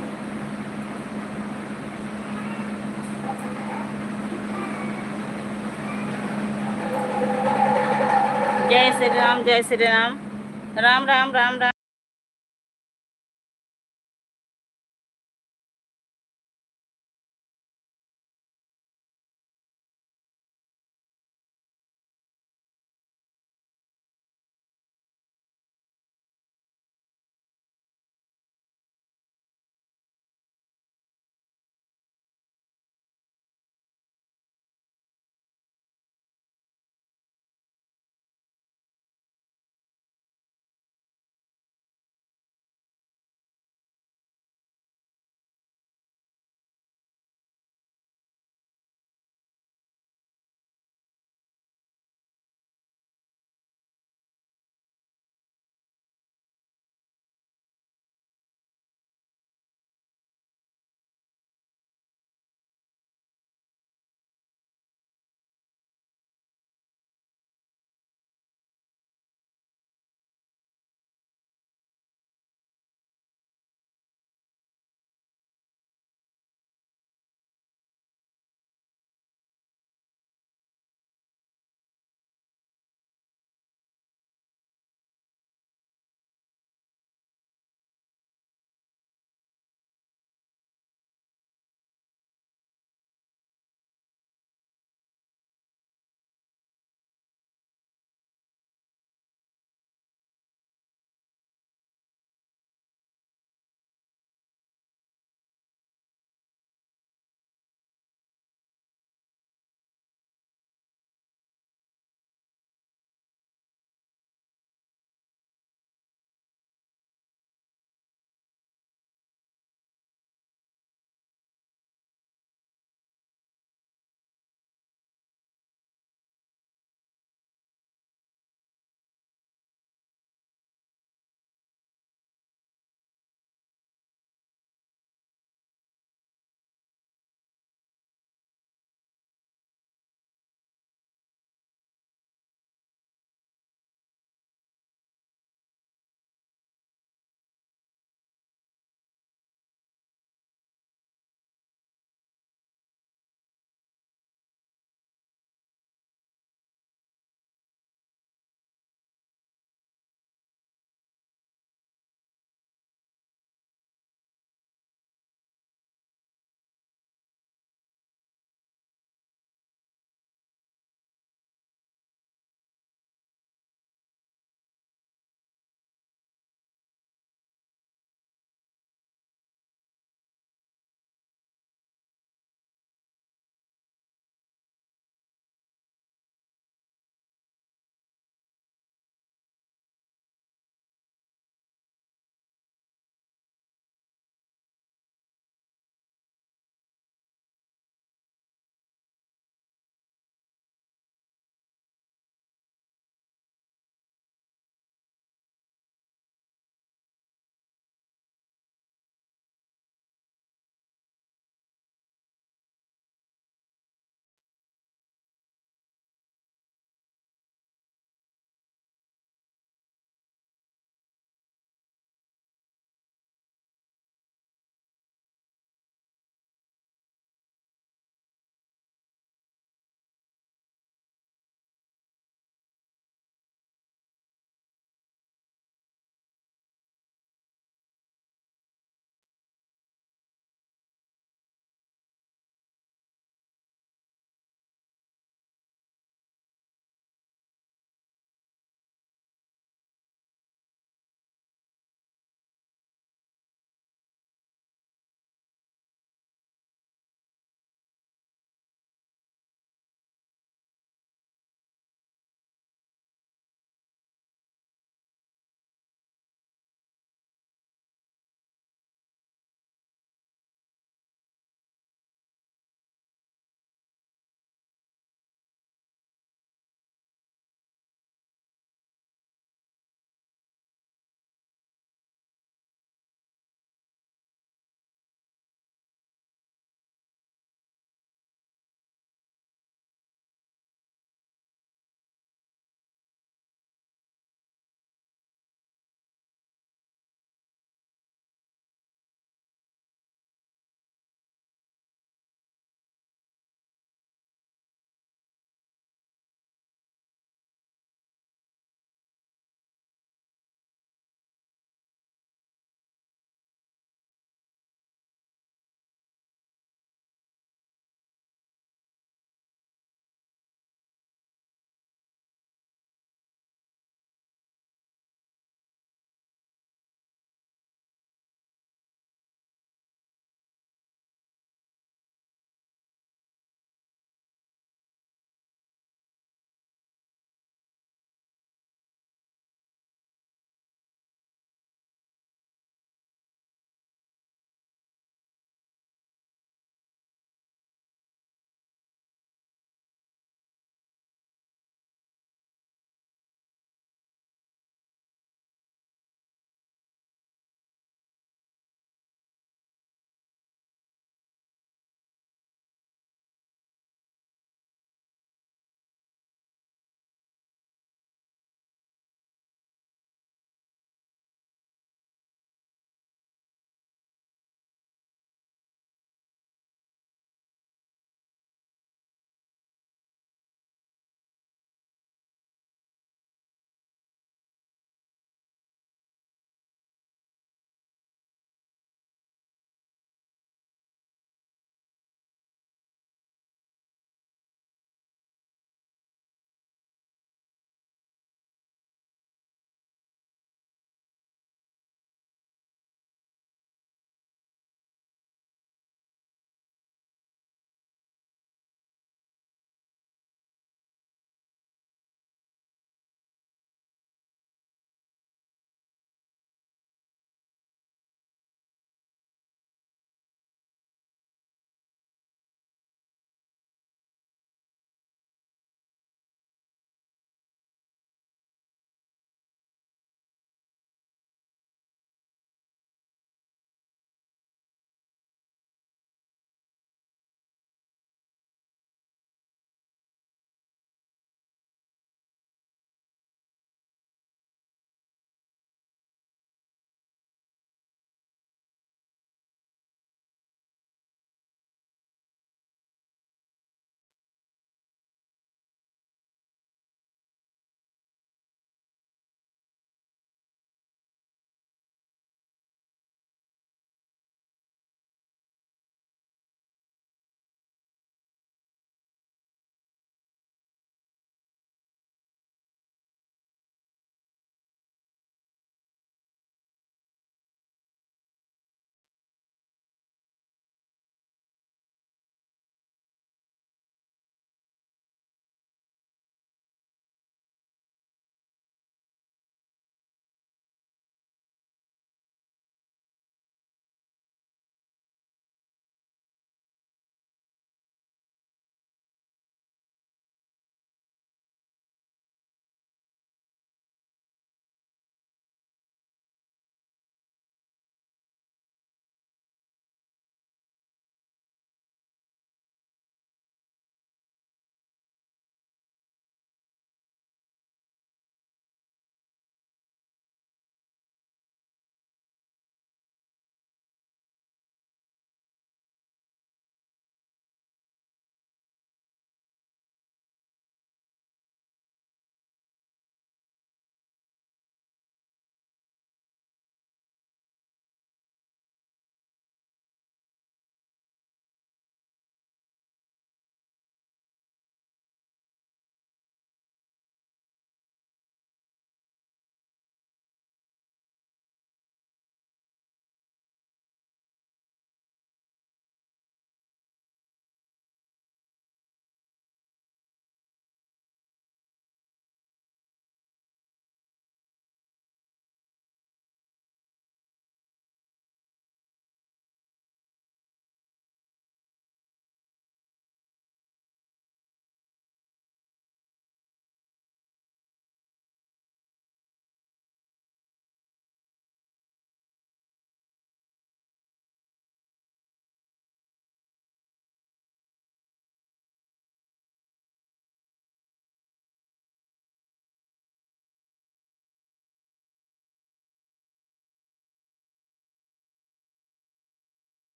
जय श्री राम, जय श्री राम। राम राम राम राम।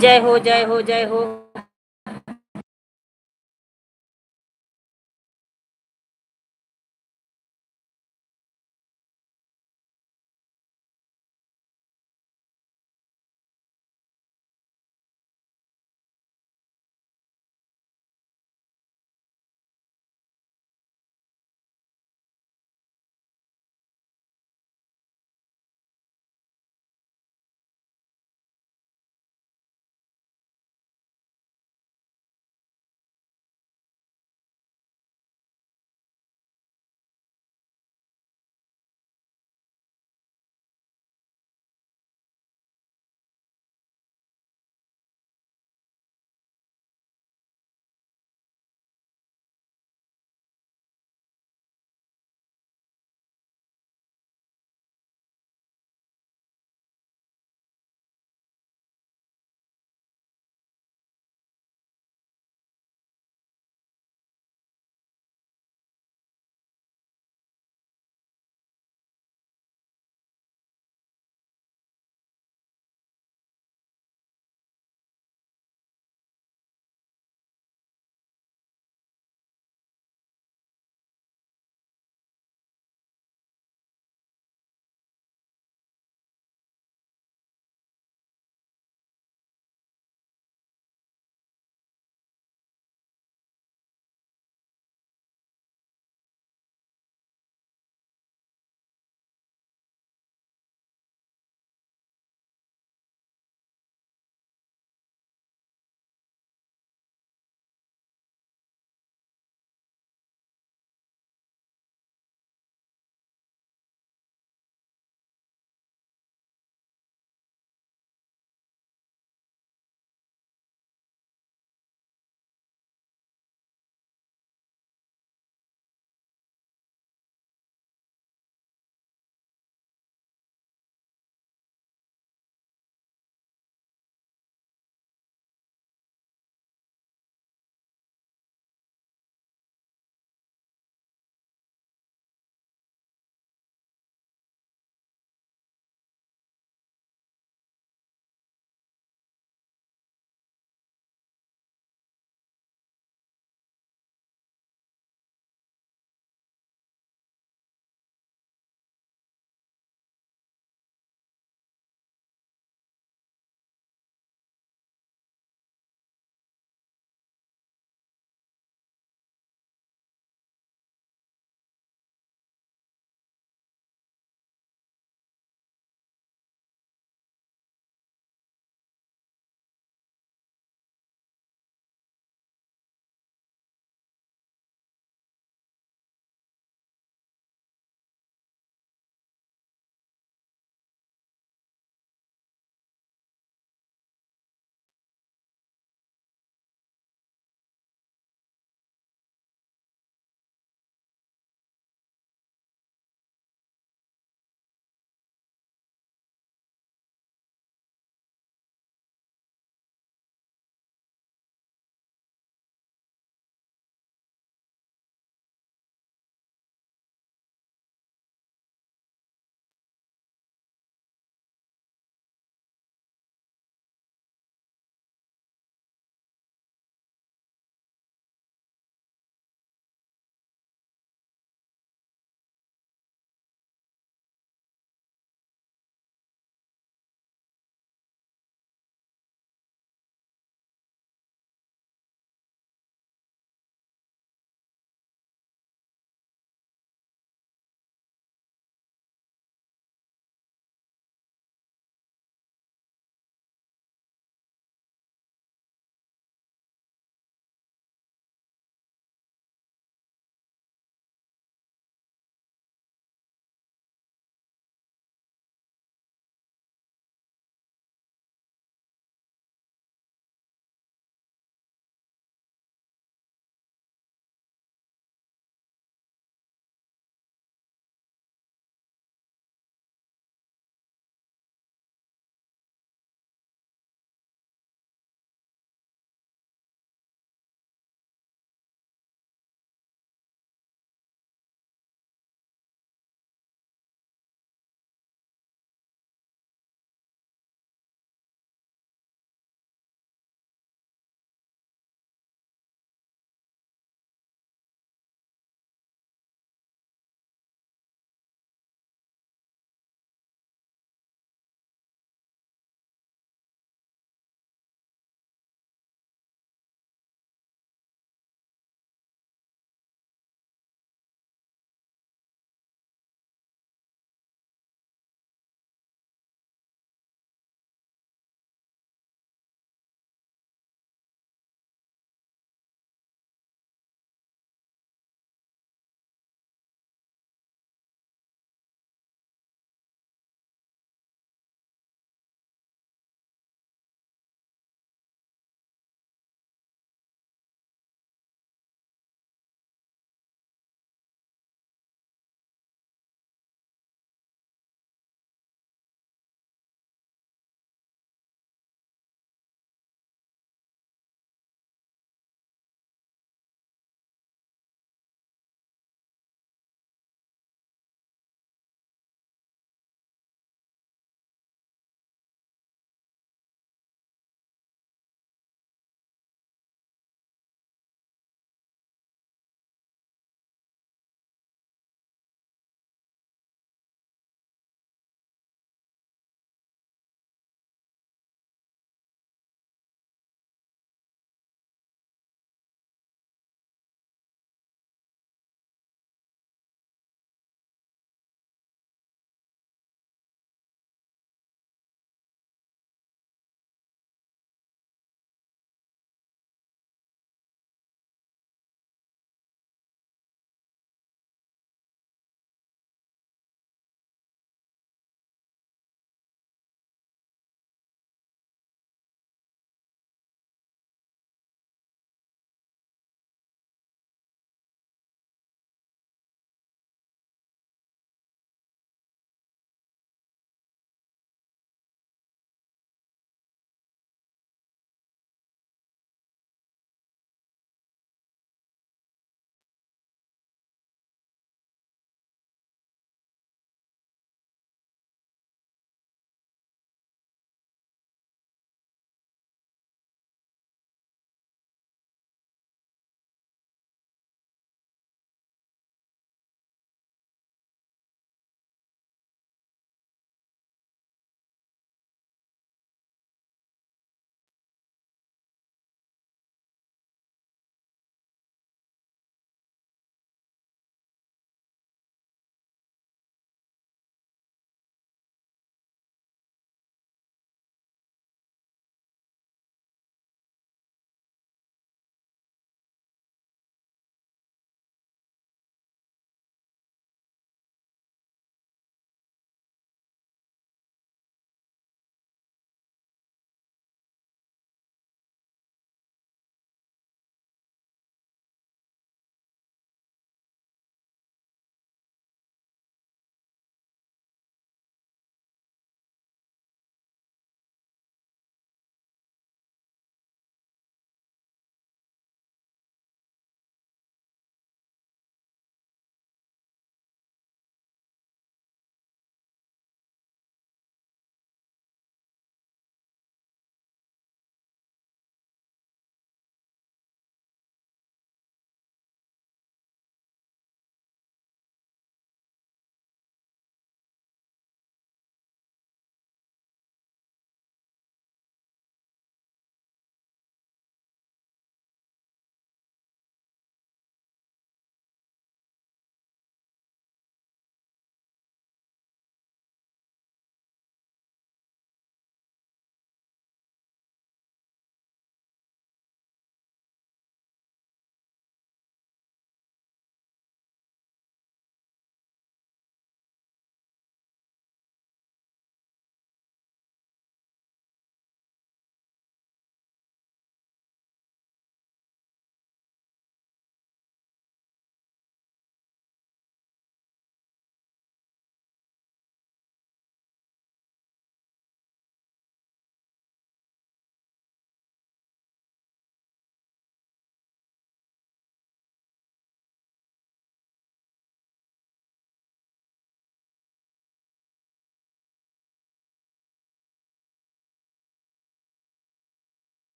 जय हो, जय हो, जय हो।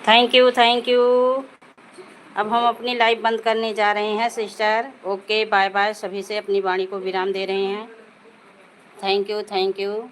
Thank you, thank you. अब हम अपनी लाइव बंद करने जा रहे हैं सिस्टर। Okay, bye bye. सभी से अपनी वाणी को विराम दे रहे हैं। Thank you, thank you.